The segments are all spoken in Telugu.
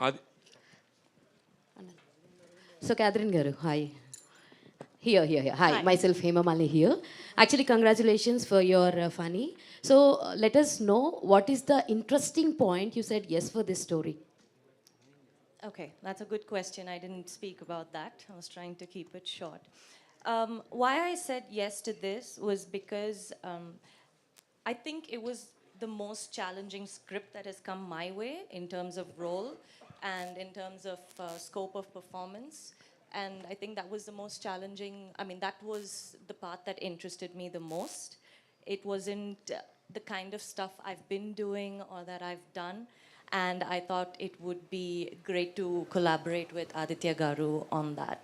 అది So, Catherine Garu, hi. Here. Hi, myself Hema Mali here. Actually, congratulations for your funny. So, let us know what is the interesting point you said yes for this story. Okay, that's a good question. I didn't speak about that. I was trying to keep it short. Why I said yes to this was because I think it was the most challenging script that has come my way in terms of role and in terms of scope of performance. And I think that was the most challenging. I mean, that was the part that interested me the most. It wasn't the kind of stuff I've been doing or that I've done. And I thought it would be great to collaborate with Aditya Garu on that.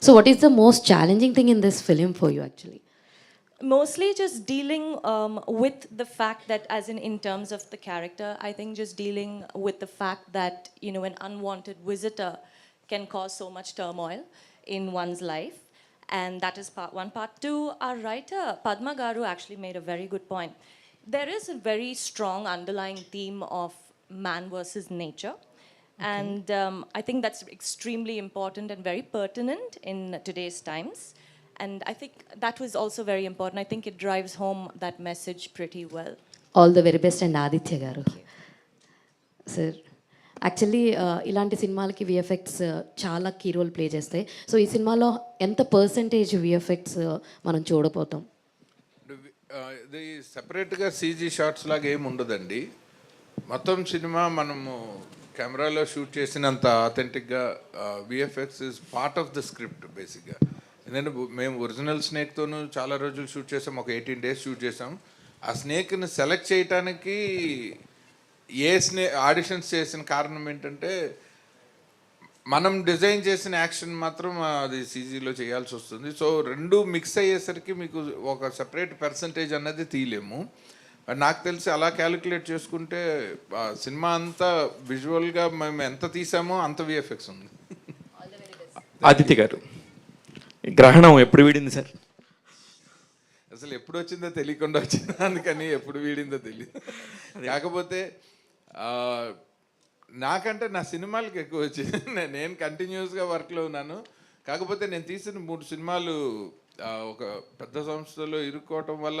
So, what is the most challenging thing in this film for you actually? Mostly just dealing with the fact that, as in terms of the character, I think just dealing with the fact that, you know, an unwanted visitor can cause so much turmoil in one's life. And that is part one. Part two, our writer, Padma Garu, actually made a very good point. There is a very strong underlying theme of man versus nature. And I think that's extremely important and very pertinent in today's times. And I think that was also very important. I think it drives home that message pretty well. All the very best and Aditya Garu. Sir actually ఇలాంటి సినిమాలకి విఎఫ్ఎక్స్ చాలా కీ రోల్ ప్లే చేస్తాయి. సో ఈ సినిమాలో ఎంత పర్సంటేజ్ విఎఫ్ఎక్స్ మనం చూడబోతాం? ఇది సెపరేట్గా సీజీ షార్ట్స్ లాగా ఏమి ఉండదండి. మొత్తం సినిమా మనము కెమెరాలో షూట్ చేసినంత ఆథెంటిక్గా VFX is part of the script బేసిక్గా. ఎందుకంటే మేము ఒరిజినల్ స్నేక్తోనూ చాలా రోజులు షూట్ చేసాం, ఒక 18 days షూట్ చేసాం. ఆ స్నేక్ని సెలెక్ట్ చేయటానికి ఆడిషన్స్ చేసిన కారణం ఏంటంటే మనం డిజైన్ చేసిన యాక్షన్ మాత్రం అది సీజీలో చేయాల్సి వస్తుంది. సో రెండు మిక్స్ అయ్యేసరికి మీకు ఒక సెపరేట్ పర్సంటేజ్ అన్నది తీయలేము. నాకు తెలిసి అలా క్యాలిక్యులేట్ చేసుకుంటే సినిమా అంతా విజువల్గా మేము ఎంత తీసామో అంత విఎఫ్ఎక్స్ ఉంది. ఆదిత్య గారు, గ్రహణం ఎప్పుడు వీడింది సార్? అసలు ఎప్పుడు వచ్చిందో తెలియకుండా వచ్చిందా, అందుకని ఎప్పుడు వీడిందో తెలియదు. కాకపోతే నాకంటే నా సినిమాలకి ఎక్కువ వచ్చింది. నేను కంటిన్యూస్గా వర్క్లో ఉన్నాను. కాకపోతే నేను తీసిన 3 సినిమాలు ఒక పెద్ద సంస్థలో ఇరుక్కోవటం వల్ల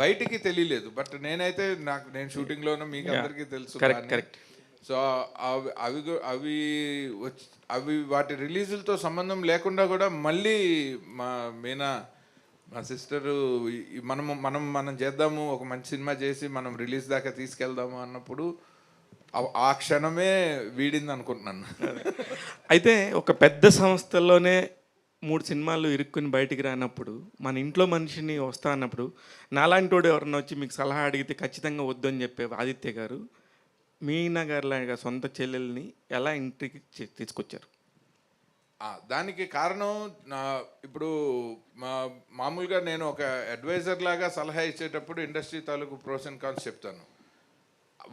బయటికి తెలియలేదు. బట్ నేనైతే నేను షూటింగ్లోనూ మీకు అందరికీ తెలుసు. సో అవి వాటి రిలీజులతో సంబంధం లేకుండా కూడా మళ్ళీ మా సిస్టరు మనం చేద్దాము, ఒక మంచి సినిమా చేసి మనం రిలీజ్ దాకా తీసుకెళ్దాము అన్నప్పుడు ఆ క్షణమే వీడింది అనుకుంటున్నాను. అయితే ఒక పెద్ద సంస్థల్లోనే 3 సినిమాలు ఇరుక్కుని బయటికి రానప్పుడు, మన ఇంట్లో మనిషిని వస్తా అన్నప్పుడు, నాలాంటి వాడు ఎవరన్నా వచ్చి మీకు సలహా అడిగితే ఖచ్చితంగా వద్దని చెప్పే ఆదిత్య గారు మీనా గారి లాగా సొంత చెల్లెల్ని ఎలా ఇంటికి తీసుకొచ్చారు? దానికి కారణం ఇప్పుడు మామూలుగా నేను ఒక అడ్వైజర్ లాగా సలహా ఇచ్చేటప్పుడు ఇండస్ట్రీ తాలూకు ప్రోస్ అండ్ కాన్స్ చెప్తాను.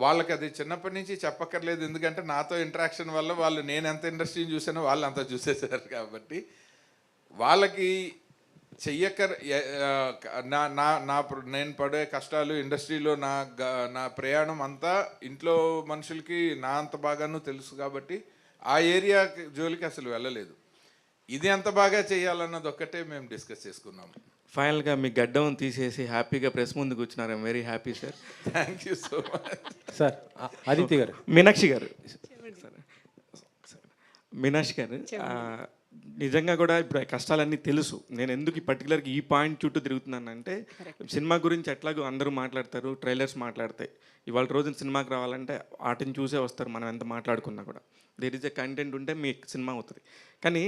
వాళ్ళకి అది చిన్నప్పటి నుంచి చెప్పక్కర్లేదు, ఎందుకంటే నాతో ఇంటరాక్షన్ వల్ల వాళ్ళు నేను ఎంత ఇండస్ట్రీని చూసానో వాళ్ళు అంతా చూసేసారు. కాబట్టి వాళ్ళకి నేను పడే కష్టాలు, ఇండస్ట్రీలో నా ప్రయాణం అంతా ఇంట్లో మనుషులకి నా అంత బాగానూ తెలుసు. కాబట్టి ఆ ఏరియా జోలికి అసలు వెళ్ళలేదు. ఇది ఎంత బాగా చేయాలన్నది ఒక్కటే మేము డిస్కస్ చేసుకున్నాము. ఫైనల్గా మీ గడ్డం తీసేసి హ్యాపీగా ప్రెస్ ముందు కూర్చున్నారు. I'm very happy sir. Thank you so much sir. Aditya గారు, మీనాక్షి గారు, మీనాక్షి గారు, నిజంగా కూడా ఇప్పుడు కష్టాలన్నీ తెలుసు. నేను ఎందుకు ఈ పర్టికులర్గా ఈ పాయింట్ చుట్టూ తిరుగుతున్నానంటే, సినిమా గురించి ఎట్లాగో అందరూ మాట్లాడతారు, ట్రైలర్స్ మాట్లాడతాయి. ఇవాళ రోజున సినిమాకి రావాలంటే వాటిని చూసే వస్తారు. మనం ఎంత మాట్లాడుకున్నా కూడా దేర్ ఇస్ ఎ కంటెంట్ ఉంటే మీ సినిమా అవుతుంది. కానీ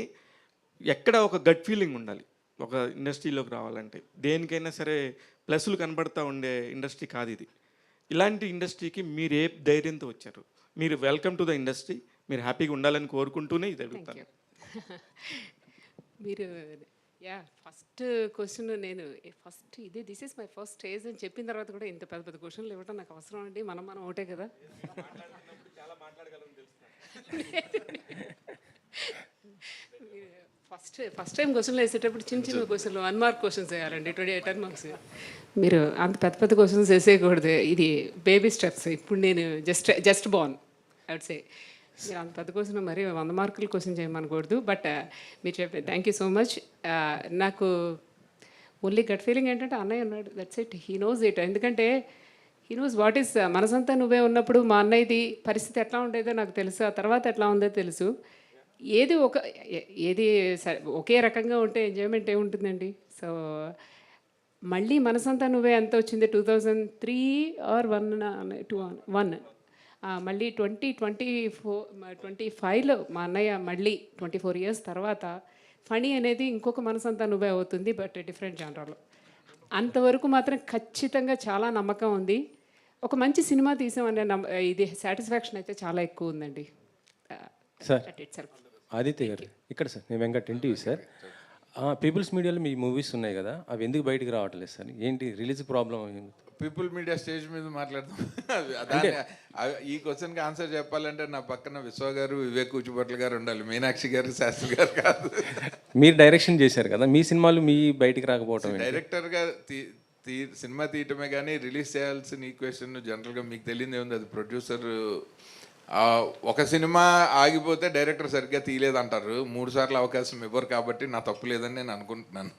ఎక్కడ ఒక గట్ ఫీలింగ్ ఉండాలి ఒక ఇండస్ట్రీలోకి రావాలంటే. దేనికైనా సరే ప్లస్లు కనబడతా ఉండే ఇండస్ట్రీ కాదు ఇది. ఇలాంటి ఇండస్ట్రీకి మీరు ఏ ధైర్యంతో వచ్చారు? మీరు వెల్కమ్ టు ద ఇండస్ట్రీ, మీరు హ్యాపీగా ఉండాలని కోరుకుంటూనే ఇది అడుగుతాను. మీరు ఫస్ట్ క్వశ్చన్ నేను first this is my first stage అని చెప్పిన తర్వాత కూడా ఇంత పెద్ద పెద్ద క్వశ్చన్లు ఇవ్వడం నాకు అవసరం అండి. మనం ఒకటే కదా. ఫస్ట్ టైం క్వశ్చన్లు వేసేటప్పుడు చిన్న చిన్న క్వశ్చన్లు 1 mark క్వశ్చన్స్ వేయాలండి. 10 marks. మీరు అంత పెద్ద పెద్ద క్వశ్చన్స్ వేసేయకూడదు. ఇది బేబీ స్టెప్స్. ఇప్పుడు నేను just born I would say. మీరు అంత పెద్ద క్వశ్చన్ మరి 100 మార్కుల క్వశ్చన్ చేయమనకూడదు. బట్ మీరు చెప్పే థ్యాంక్ యూ సో మచ్. నాకు ఓన్లీ గట్ ఫీలింగ్ ఏంటంటే అన్నయ్య ఉన్నాడు, that's it. He knows it. ఎందుకంటే హీ నోస్ వాట్ ఈస్ మనసంతా నువ్వే ఉన్నప్పుడు మా అన్నయ్యది పరిస్థితి ఎట్లా ఉండేదో నాకు తెలుసు, ఆ తర్వాత ఎట్లా ఉందో తెలుసు. ఏది ఒకే రకంగా ఉంటే ఎంజాయ్మెంట్ ఏముంటుందండి. సో మళ్ళీ మనసంతా నువ్వే ఎంత వచ్చింది 2003 ఆర్ 1 మళ్ళీ 2025లో మా అన్నయ్య మళ్ళీ 24 ఇయర్స్ తర్వాత ఫనీ అనేది ఇంకొక మనసంతా నువ్వే అవుతుంది, బట్ డిఫరెంట్ జానర్లో. అంతవరకు మాత్రం ఖచ్చితంగా చాలా నమ్మకం ఉంది. ఒక మంచి సినిమా తీసామనే ఇది సాటిస్ఫాక్షన్ అయితే చాలా ఎక్కువ ఉందండి. Sir it self. ఆదిత్య గారు ఇక్కడ సార్, నేను వెంకట్ ఎన్టీవీ సార్. పీపుల్స్ మీడియాలో మీ మూవీస్ ఉన్నాయి కదా, అవి ఎందుకు బయటికి రావట్లేదు సార్? ఏంటి release problem? People media stage మీద మాట్లాడదాం. ఈ క్వశ్చన్కి ఆన్సర్ చెప్పాలంటే నా పక్కన విశ్వ గారు, వివేక్ కూచిపట్ల గారు ఉండాలి, మీనాక్షి గారు, శాస్త్రి గారు కాదు. మీరు డైరెక్షన్ చేశారు కదా, మీ సినిమాలు మీ బయటికి రాకపోవటం ఏంటి? డైరెక్టర్గా సినిమా తీయటమే కానీ రిలీజ్ చేయాల్సిన ఈక్వేషన్ జనరల్గా మీకు తెలియదు ఏముంది, అది ప్రొడ్యూసర్. ఒక సినిమా ఆగిపోతే డైరెక్టర్ సరిగ్గా తీయలేదంటారు, 3 సార్లు అవకాశం ఇవ్వరు, కాబట్టి నా తప్పు లేదని నేను అనుకుంటున్నాను.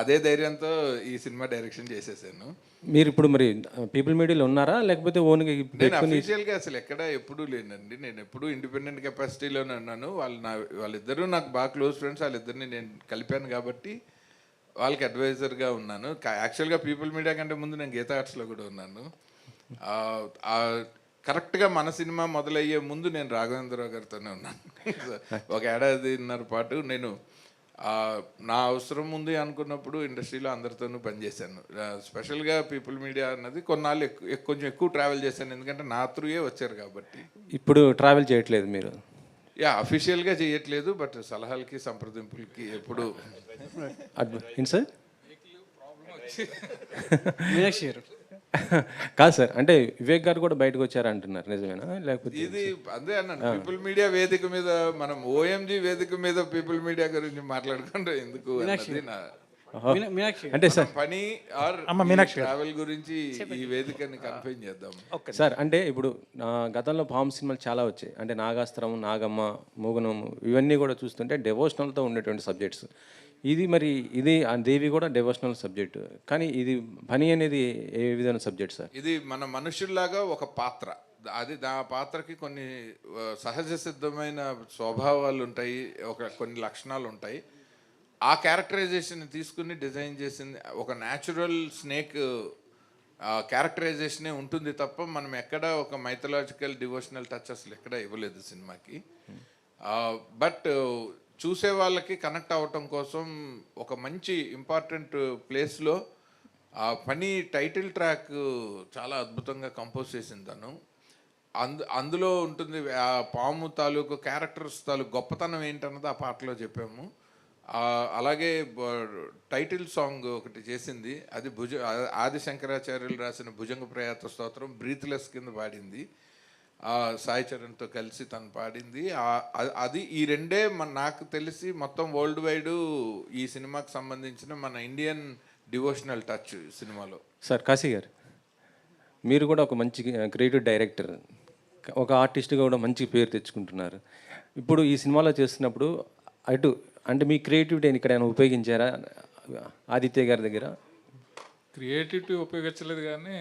అదే ధైర్యంతో ఈ సినిమా డైరెక్షన్ చేసేసాను. మీరు ఇప్పుడు మరి పీపుల్ మీడియాలో ఉన్నారా, లేకపోతే ఓన్గా నేను అఫీషియల్గా అసలు ఎక్కడ ఎప్పుడూ లేనండి. నేను ఎప్పుడూ ఇండిపెండెంట్ కెపాసిటీలోనే ఉన్నాను. వాళ్ళిద్దరూ నాకు బాగా క్లోజ్ ఫ్రెండ్స్, వాళ్ళిద్దరిని నేను కలిపాను కాబట్టి వాళ్ళకి అడ్వైజర్గా ఉన్నాను. యాక్చువల్గా పీపుల్ మీడియా కంటే ముందు నేను గీతా ఆర్ట్స్లో కూడా ఉన్నాను. కరెక్ట్గా మన సినిమా మొదలయ్యే ముందు నేను రాఘవేంద్రరావు గారితోనే ఉన్నాను. 1 ఏడాదిన్నర పాటు నేను నా అవసరం ఉంది అనుకున్నప్పుడు ఇండస్ట్రీలో అందరితోనూ పనిచేశాను. స్పెషల్గా పీపుల్ మీడియా అన్నది కొన్నాళ్ళు కొంచెం ఎక్కువ ట్రావెల్ చేశాను, ఎందుకంటే నా త్రూయే వచ్చారు కాబట్టి. ఇప్పుడు ట్రావెల్ చేయట్లేదు మీరు? అఫీషియల్గా చేయట్లేదు, బట్ సలహాలకి సంప్రదింపులకి ఎప్పుడు. ఏంటి సార్? మీనాక్షి గారు కాదు సార్, అంటే వివేక్ గారు కూడా బయటకు వచ్చారు అంటున్నారు, నిజమేనా? లేకపోతే ఇది అదే అన్నాను, పీపుల్ మీడియా వేదిక మీద, మనం ఓఎంజీ వేదిక మీద పీపుల్ మీడియా గురించి మాట్లాడుకుంటే ఎందుకు అన్నది నా మీనాక్షి అంటే సార్ పని ఆర్ ట్రావెల్ గురించి ఈ వేదికని కన్ఫైన్ చేద్దాం సార్. అంటే ఇప్పుడు గతంలో ఫామ్ సినిమాలు చాలా వచ్చాయి, అంటే నాగాస్త్రం, నాగమ్మ, మూగనము, ఇవన్నీ కూడా చూస్తుంటే డెవోషనల్తో ఉండేటువంటి సబ్జెక్ట్స్. ఇది మరి ఇది దేవి కూడా డెవోషనల్ సబ్జెక్టు, కానీ ఇది పని అనేది ఏ విధమైన సబ్జెక్ట్ సార్? ఇది మన మనుషుల్లాగా ఒక పాత్ర, అది ఆ పాత్రకి కొన్ని సహజ సిద్ధమైన స్వభావాలు ఉంటాయి, కొన్ని లక్షణాలు ఉంటాయి. ఆ క్యారెక్టరైజేషన్ తీసుకుని డిజైన్ చేసింది ఒక న్యాచురల్ స్నేక్ క్యారెక్టరైజేషనే ఉంటుంది తప్ప మనం ఎక్కడ ఒక మైథలాజికల్ డివోషనల్ టచ్ అసలు ఎక్కడ ఇవ్వలేదు సినిమాకి. బట్ చూసే వాళ్ళకి కనెక్ట్ అవ్వటం కోసం ఒక మంచి ఇంపార్టెంట్ ప్లేస్లో ఆ పని టైటిల్ ట్రాక్ చాలా అద్భుతంగా కంపోజ్ చేసింది తను. అందులో ఉంటుంది ఆ పాము తాలూకు క్యారెక్టర్స్ తాలూకు గొప్పతనం ఏంటన్నది ఆ పాటలో చెప్పాము. అలాగే టైటిల్ సాంగ్ ఒకటి చేసింది, అది ఆది శంకరాచార్యులు రాసిన భుజంగ ప్రయాత స్తోత్రం బ్రీత్లెస్ కింద పాడింది, సాయి చరణ్తో కలిసి తను పాడింది. అది ఈ రెండే నాకు తెలిసి మొత్తం వరల్డ్ వైడ్ ఈ సినిమాకి సంబంధించిన మన ఇండియన్ డివోషనల్ టచ్ సినిమాలో. సార్ కాశీ గారు, మీరు కూడా ఒక మంచి క్రియేటివ్ డైరెక్టర్, ఒక ఆర్టిస్ట్గా కూడా మంచి పేరు తెచ్చుకుంటున్నారు. ఇప్పుడు ఈ సినిమాలో చేస్తున్నప్పుడు అంటే మీ క్రియేటివిటీని ఇక్కడ ఉపయోగించారా ఆదిత్య గారి దగ్గర? క్రియేటివిటీ ఉపయోగించలేదు, కానీ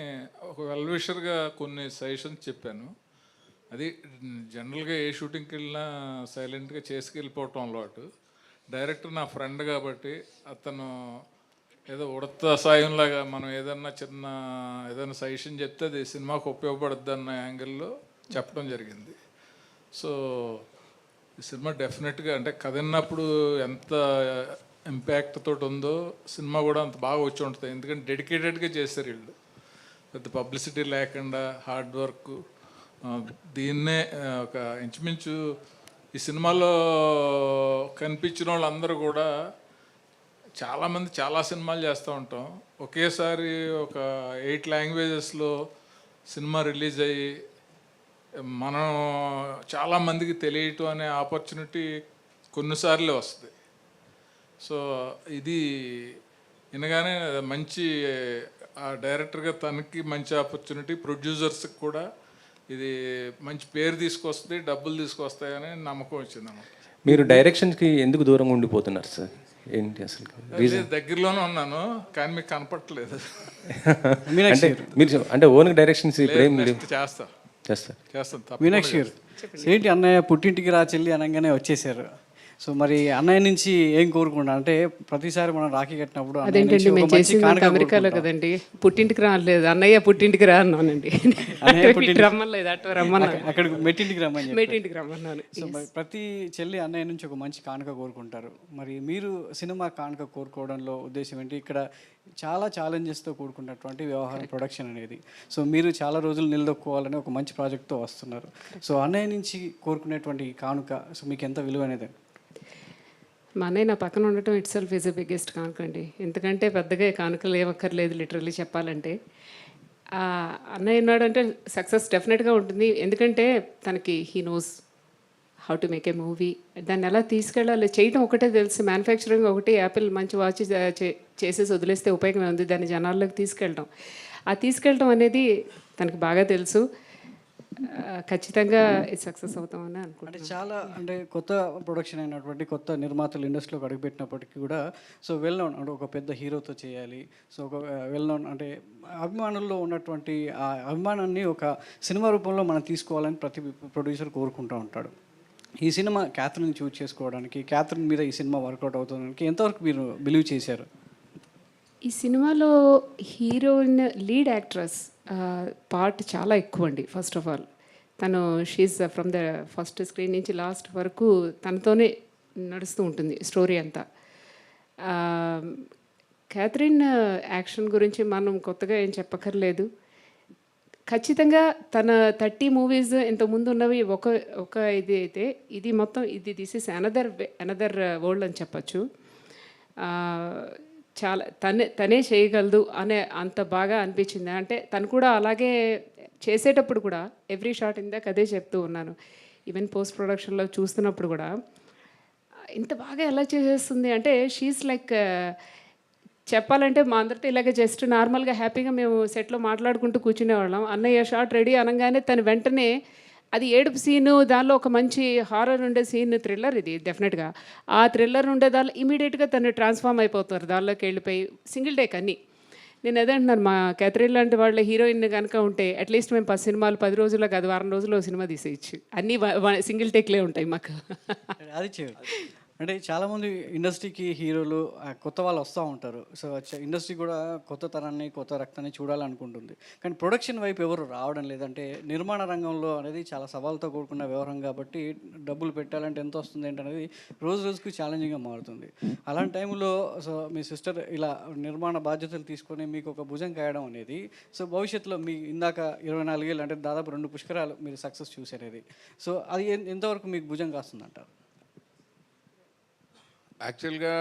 ఒక వెల్విషర్గా కొన్ని సజెషన్స్ చెప్పాను. అది జనరల్గా ఏ షూటింగ్కి వెళ్ళినా సైలెంట్గా చేసుకెళ్ళిపోవటం అలవాటు. డైరెక్టర్ నా ఫ్రెండ్ కాబట్టి అతను ఏదో ఉడత సాయంలాగా మనం ఏదైనా సజెషన్ చెప్తే అది సినిమాకు ఉపయోగపడుద్ది అన్న యాంగిల్లో చెప్పడం జరిగింది. సో ఈ సినిమా డెఫినెట్గా అంటే కథ విన్నప్పుడు ఎంత ఇంపాక్ట్ తోటి ఉందో సినిమా కూడా అంత బాగా వచ్చి ఉంటుంది. ఎందుకంటే డెడికేటెడ్గా చేస్తారు వీళ్ళు, పెద్ద పబ్లిసిటీ లేకుండా హార్డ్ వర్క్. దీన్నే ఒక ఇంచుమించు ఈ సినిమాలో కనిపించిన వాళ్ళందరూ కూడా చాలామంది చాలా సినిమాలు చేస్తూ ఉంటాం, ఒకేసారి ఒక 8 లాంగ్వేజెస్లో సినిమా రిలీజ్ అయ్యి మనం చాలామందికి తెలియటం అనే ఆపర్చునిటీ కొన్నిసార్లే వస్తుంది. సో ఇది వినగానే మంచి ఆ డైరెక్టర్గా తనకి మంచి ఆపర్చునిటీ, ప్రొడ్యూసర్స్కి కూడా ఇది మంచి పేరు తీసుకొస్తుంది, డబ్బులు తీసుకొస్తాయని నమ్మకం వచ్చింది అన్నమాట. మీరు డైరెక్షన్కి ఎందుకు దూరంగా ఉండిపోతున్నారు సార్? ఏంటి అసలు అదే దగ్గరలోనే ఉన్నాను కానీ మీకు కనపడట్లేదు. అంటే మీరు అంటే ఓన్ డైరెక్షన్స్ ఇప్పుడు ఏం లేదు నెక్స్ట్ చేస్తా చేస్తారు. చేస్తాను తప్పకుండా మీనాక్షి గారు, ఏంటి అన్నయ్య పుట్టింటికి రా చెల్లి అనగానే వచ్చేసారు. సో మరి అన్నయ్య నుంచి ఏం కోరుకుంటున్నారు? అంటే ప్రతిసారి మనం రాఖీ కట్టినప్పుడు అన్నయ్య నుంచి అదేంటండి, ఒక మేము మంచి చేసింది కానుక అమెరికాలో కోరుకుంటాం. కదండి, పుట్టింటికి రాలేదు. అన్నయ్య పుట్టింటికి రా అన్నానండి. ఇటు రమ్మలేదు, అటు రమ్మన్నాను, అక్కడికి మెట్టింటికి రమ్మని చెప్పి. మేటింటికి రమ్మన్నాను. సో మరి ప్రతి చెల్లి అన్నయ్య నుంచి ఒక మంచి కానుక కోరుకుంటారు. మరి మీరు సినిమా కానుక కోరుకోవడంలో ఉద్దేశం ఏంటి? ఇక్కడ చాలా ఛాలెంజెస్తో కూడుకున్నటువంటి వ్యవహారం ప్రొడక్షన్ అనేది. సో మీరు చాలా రోజులు నిలదొక్కుకోవాలని ఒక మంచి ప్రాజెక్ట్తో వస్తున్నారు. సో అన్నయ్య నుంచి కోరుకునేటువంటి కానుక సో మీకు ఎంత విలువైనది? మా అన్నయ్య నా పక్కన ఉండటం it self is a biggest కానుక అండి. ఎందుకంటే పెద్దగా కానుకలు ఏమక్కర్లేదు లిటరల్లీ చెప్పాలంటే. అన్నయ్య ఉన్నాడంటే సక్సెస్ డెఫినెట్గా ఉంటుంది. ఎందుకంటే తనకి he knows how to make a movie, దాన్ని ఎలా తీసుకెళ్ళాలి చేయటం ఒకటే తెలుసు. మ్యానుఫ్యాక్చరింగ్ ఒకటి, యాపిల్ మంచి వాచ్ చేసేసి వదిలేస్తే ఉపయోగమే ఉంది, దాన్ని జనాల్లోకి తీసుకెళ్ళడం. ఆ తీసుకెళ్ళడం అనేది తనకి బాగా తెలుసు. ఖచ్చితంగా ఇది సక్సెస్ అవుతామని అనుకుంటున్నాను. అంటే చాలా అంటే కొత్త ప్రొడక్షన్ అయినటువంటి కొత్త నిర్మాతలు ఇండస్ట్రీలోకి అడుగుపెట్టినప్పటికీ కూడా సో వెల్ నోన్ అంటే ఒక పెద్ద హీరోతో చేయాలి. సో ఒక వెల్ నోన్ అంటే అభిమానుల్లో ఉన్నటువంటి ఆ అభిమానాన్ని ఒక సినిమా రూపంలో మనం తీసుకోవాలని ప్రతి ప్రొడ్యూసర్ కోరుకుంటూ ఉంటాడు. ఈ సినిమా క్యాథరిన్ చూజ్ చేసుకోవడానికి, క్యాథరిన్ మీద ఈ సినిమా వర్కౌట్ అవుతుందానికి ఎంతవరకు మీరు బిలీవ్ చేశారు? ఈ సినిమాలో హీరోయిన్ లీడ్ యాక్ట్రెస్ పార్ట్ చాలా ఎక్కువ అండి. ఫస్ట్ ఆఫ్ ఆల్ తను she's from the first screen నుంచి లాస్ట్ వరకు తనతోనే నడుస్తూ ఉంటుంది స్టోరీ అంతా. క్యాథరిన్ యాక్షన్ గురించి మనం కొత్తగా ఏం చెప్పక్కర్లేదు. ఖచ్చితంగా తన 30 మూవీస్ ఇంతకుముందు ఉన్నవి ఒక ఇది అయితే ఇది మొత్తం దిస్ ఇస్ అనదర్ వరల్డ్ అని చెప్పచ్చు. చాలా తనే చేయగలదు అనే అంత బాగా అనిపించింది. అంటే తను కూడా అలాగే చేసేటప్పుడు కూడా ఎవ్రీ షాట్ ఇందాక అదే చెప్తూ ఉన్నాను. ఈవెన్ పోస్ట్ ప్రొడక్షన్లో చూస్తున్నప్పుడు కూడా ఇంత బాగా ఎలా చేసేస్తుంది అంటే షీఈస్ లైక్, చెప్పాలంటే మా అందరితో ఇలాగే జస్ట్ నార్మల్గా హ్యాపీగా మేము సెట్లో మాట్లాడుకుంటూ కూర్చునేవాళ్ళం. అన్నయ్య షాట్ రెడీ అనగానే తను వెంటనే అది ఏడుపు సీను, దానిలో ఒక మంచి హారర్ ఉండే సీన్, థ్రిల్లర్ ఇది డెఫినెట్గా. ఆ థ్రిల్లర్ ఉండే దానిలో ఇమీడియట్గా తను ట్రాన్స్ఫార్మ్ అయిపోతారు, దానిలోకి వెళ్ళిపోయి సింగిల్ టేక్ అన్నీ. నేను అదే అంటున్నాను, మా క్యాథరిన్ లాంటి వాళ్ళ హీరోయిన్ కనుక ఉంటే అట్లీస్ట్ మేము 10 సినిమాలు 10 రోజుల్లో కాదు వారం రోజుల్లో సినిమా తీసేయచ్చు. అన్నీ సింగిల్ టేక్లే ఉంటాయి మాకు. అది అంటే చాలామంది ఇండస్ట్రీకి హీరోలు కొత్త వాళ్ళు వస్తూ ఉంటారు. సో ఇండస్ట్రీ కూడా కొత్త తరాన్ని కొత్త రక్తాన్ని చూడాలనుకుంటుంది. కానీ ప్రొడక్షన్ వైపు ఎవరు రావడం లేదంటే నిర్మాణ రంగంలో అనేది చాలా సవాల్తో కూడుకున్న వ్యవహారం కాబట్టి డబ్బులు పెట్టాలంటే ఎంత వస్తుంది ఏంటనేది రోజు రోజుకు ఛాలెంజింగ్గా మారుతుంది. అలాంటి టైంలో సో మీ సిస్టర్ ఇలా నిర్మాణ బాధ్యతలు తీసుకొని మీకు ఒక భుజం కాయడం అనేది సో భవిష్యత్తులో మీ ఇందాక 24 ఏళ్ళు అంటే దాదాపు 2 పుష్కరాలు మీరు సక్సెస్ చూసేది. సో అది ఎంతవరకు మీకు భుజం కాస్తుందంటారు? యాక్చువల్గా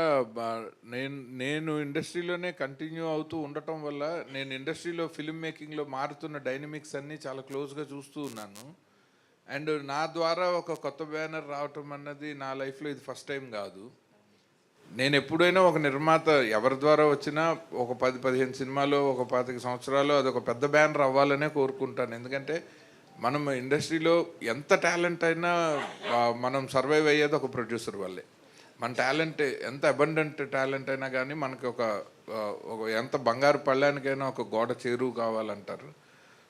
నేను ఇండస్ట్రీలోనే కంటిన్యూ అవుతూ ఉండటం వల్ల నేను ఇండస్ట్రీలో ఫిల్మ్ మేకింగ్లో మారుతున్న డైనమిక్స్ అన్నీ చాలా క్లోజ్గా చూస్తూ ఉన్నాను. అండ్ నా ద్వారా ఒక కొత్త బ్యానర్ రావటం అన్నది నా లైఫ్లో ఇది ఫస్ట్ టైం కాదు. నేను ఎప్పుడైనా ఒక నిర్మాత ఎవరి ద్వారా వచ్చినా ఒక 10-15 సినిమాలో ఒక 25 సంవత్సరాలు అదొక పెద్ద బ్యానర్ అవ్వాలనే కోరుకుంటాను. ఎందుకంటే మనం ఇండస్ట్రీలో ఎంత టాలెంట్ అయినా మనం సర్వైవ్ అయ్యేది ఒక ప్రొడ్యూసర్ వల్లే. మన టాలెంట్ ఎంత అబండెంట్ టాలెంట్ అయినా కానీ మనకి ఒక ఎంత బంగారు పళ్ళానికైనా ఒక గోడ చేరువు కావాలంటారు.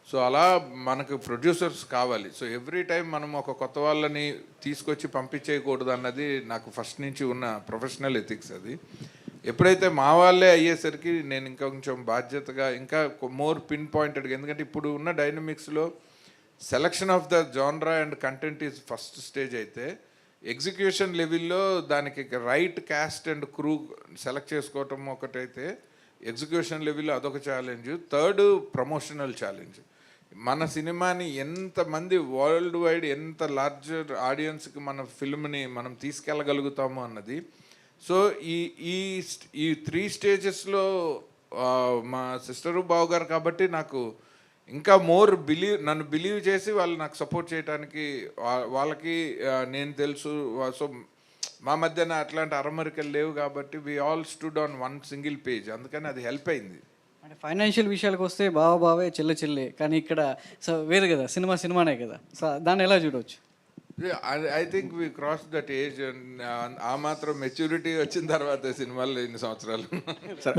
సో అలా మనకు ప్రొడ్యూసర్స్ కావాలి. సో ఎవ్రీ టైం మనం ఒక కొత్త వాళ్ళని తీసుకొచ్చి పంపించేయకూడదు అన్నది నాకు ఫస్ట్ నుంచి ఉన్న ప్రొఫెషనల్ ఎథిక్స్. అది ఎప్పుడైతే మా వాళ్ళే అయ్యేసరికి నేను ఇంకా కొంచెం బాధ్యతగా ఇంకా మోర్ పిన్ పాయింటెడ్గా, ఎందుకంటే ఇప్పుడు ఉన్న డైనమిక్స్లో selection of the genre and content is first stage అయితే ఎగ్జిక్యూషన్ లెవెల్లో దానికి right cast and crew select చేసుకోవటం ఒకటైతే ఎగ్జిక్యూషన్ లెవెల్లో అదొక ఛాలెంజ్. Third promotional challenge. మన సినిమాని ఎంతమంది వరల్డ్ వైడ్ ఎంత లార్జర్ ఆడియన్స్కి మన ఫిల్మ్ని మనం తీసుకెళ్ళగలుగుతాము అన్నది. సో ఈ 3 స్టేజెస్లో మా సిస్టరు బావగారు కాబట్టి నాకు ఇంకా మోర్ నన్ను బిలీవ్ చేసి వాళ్ళు నాకు సపోర్ట్ చేయడానికి వాళ్ళకి నేను తెలుసు. సో మా మధ్యన అట్లాంటి అరమరికలు లేవు కాబట్టి we all stood on one single page. అందుకని అది హెల్ప్ అయింది. అంటే ఫైనాన్షియల్ విషయాలకు వస్తే బావే చెల్లె కానీ ఇక్కడ సో వేరు కదా, సినిమానే కదా, సో దాన్ని ఎలా చూడవచ్చు? I think we cross that age. ఆ మాత్రం మెచ్యూరిటీ వచ్చిన తర్వాత సినిమాలు ఎన్ని సంవత్సరాలు.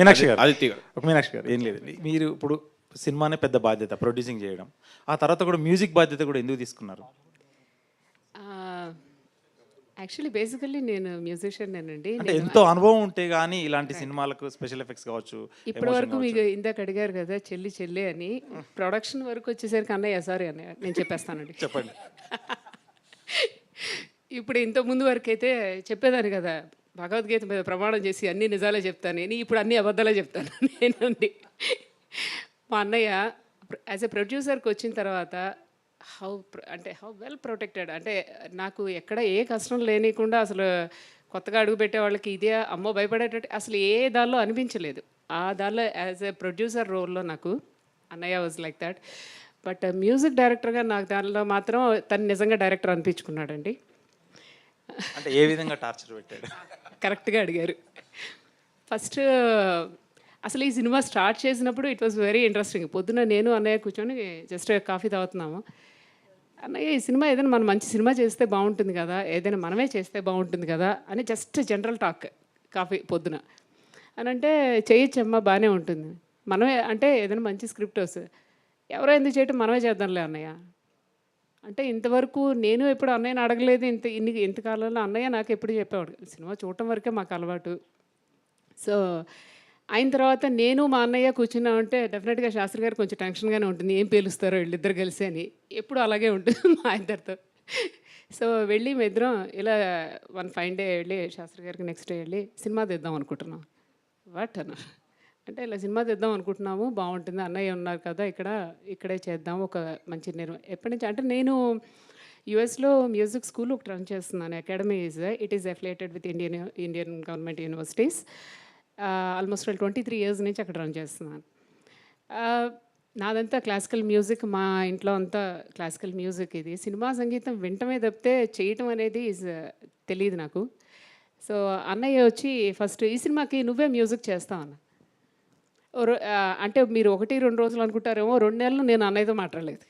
మీనాక్షి గారు, ఆదిత్య గారు, మీనాక్షి గారు, ఏం లేదండి, మీరు ఇప్పుడు సినిమానే పెద్ద బాధ్యత ప్రొడ్యూసింగ్ చేయడం, ఆ తర్వాత కూడా మ్యూజిక్ బాధ్యత కూడా ఎందుకు తీసుకున్నారు? యాక్చువల్లీ బేసికల్లీ నేను మ్యూజిషియన్నేనండి. అంటే ఎంతో అనుభవం ఉంటే కానీ ఇలాంటి సినిమాలకు స్పెషల్ ఎఫెక్ట్స్ కావచ్చు. ఇప్పటి వరకు మీకు ఇందాక అడిగారు కదా చెల్లి అని, ప్రొడక్షన్ వరకు వచ్చేసరికి అన్నయ్య సారీ అన్నయ్య నేను చెప్పేస్తానండి. చెప్పండి. ఇప్పుడు ఇంత ముందు వరకు అయితే చెప్పేదాన్ని కదా, భగవద్గీత మీద ప్రమాణం చేసి అన్ని నిజాలే చెప్తాను నేను, ఇప్పుడు అన్ని అబద్ధాలే చెప్తాను నేనండి. మా అన్నయ్య యాజ్ ఎ ప్రొడ్యూసర్కి వచ్చిన తర్వాత హౌ వెల్ ప్రొటెక్టెడ్ అంటే, నాకు ఎక్కడ ఏ కష్టం లేనికుండా అసలు కొత్తగా అడుగు పెట్టే వాళ్ళకి ఇదే అమ్మో భయపడేటట్టు అసలు ఏ దానిలో అనిపించలేదు. ఆ దానిలో యాజ్ ఎ ప్రొడ్యూసర్ రోల్లో నాకు అన్నయ్య was like that. But music డైరెక్టర్గా నాకు దానిలో మాత్రం తను నిజంగా డైరెక్టర్ అనిపించుకున్నాడండి. అంటే ఏ విధంగా టార్చర్ పెట్టాడు? కరెక్ట్గా అడిగారు. ఫస్ట్ అసలు ఈ సినిమా స్టార్ట్ చేసినప్పుడు ఇట్ వాస్ వెరీ ఇంట్రెస్టింగ్. పొద్దున నేను అన్నయ్య కూర్చొని జస్ట్ కాఫీ తాగుతున్నాము. అన్నయ్య ఈ సినిమా ఏదైనా మనం మంచి సినిమా చేస్తే బాగుంటుంది కదా, ఏదైనా మనమే చేస్తే బాగుంటుంది కదా అని జస్ట్ జనరల్ టాక్ కాఫీ పొద్దున అని అంటే, చేయొచ్చమ్మా బాగానే ఉంటుంది, మనమే అంటే ఏదైనా మంచి స్క్రిప్ట్ వస్తుంది, ఎవరో ఎందుకు చేయటం మనమే చేద్దాంలే అన్నయ్య అంటే. ఇంతవరకు నేను ఎప్పుడు అన్నయ్యని అడగలేదు. ఇంతకాలంలో అన్నయ్య నాకు ఎప్పుడు చెప్పేవాడు, సినిమా చూడటం వరకే మాకు అలవాటు. సో అయిన తర్వాత నేను మా అన్నయ్య కూర్చున్నామంటే డెఫినెట్గా శాస్త్రి గారు కొంచెం టెన్షన్గానే ఉంటుంది, ఏం పేలుస్తారో వీళ్ళిద్దరు కలిసి అని. ఎప్పుడు అలాగే ఉంటుంది మా ఇద్దరితో. సో వెళ్ళి మీ ఇద్దరం ఇలా వన్ ఫైన్ డే వెళ్ళి శాస్త్రి గారికి నెక్స్ట్ డే వెళ్ళి సినిమా తీద్దాం అనుకుంటున్నాం. వాట్ అన్న అంటే ఇలా సినిమా తీద్దాం అనుకుంటున్నాము, బాగుంటుంది, అన్నయ్య ఉన్నారు కదా ఇక్కడే చేద్దాం ఒక మంచి ఎప్పటి నుంచి అంటే, నేను యుఎస్లో మ్యూజిక్ స్కూల్ ఒకటి రన్ చేస్తున్నాను. Academy it is affiliated with Indian government universities. Almost 23 years నుంచి అక్కడ రన్ చేస్తున్నాను. నాదంతా క్లాసికల్ మ్యూజిక్, మా ఇంట్లో అంతా క్లాసికల్ మ్యూజిక్. ఇది సినిమా సంగీతం వింటమే తప్పితే చేయటం అనేది తెలియదు నాకు. సో అన్నయ్య వచ్చి ఫస్ట్ ఈ సినిమాకి నువ్వే మ్యూజిక్ చేస్తావు అన్న. అంటే మీరు 1-2 రోజులు అనుకుంటారేమో, 2 నెలలు నేను అన్నయ్యతో మాట్లాడలేదు.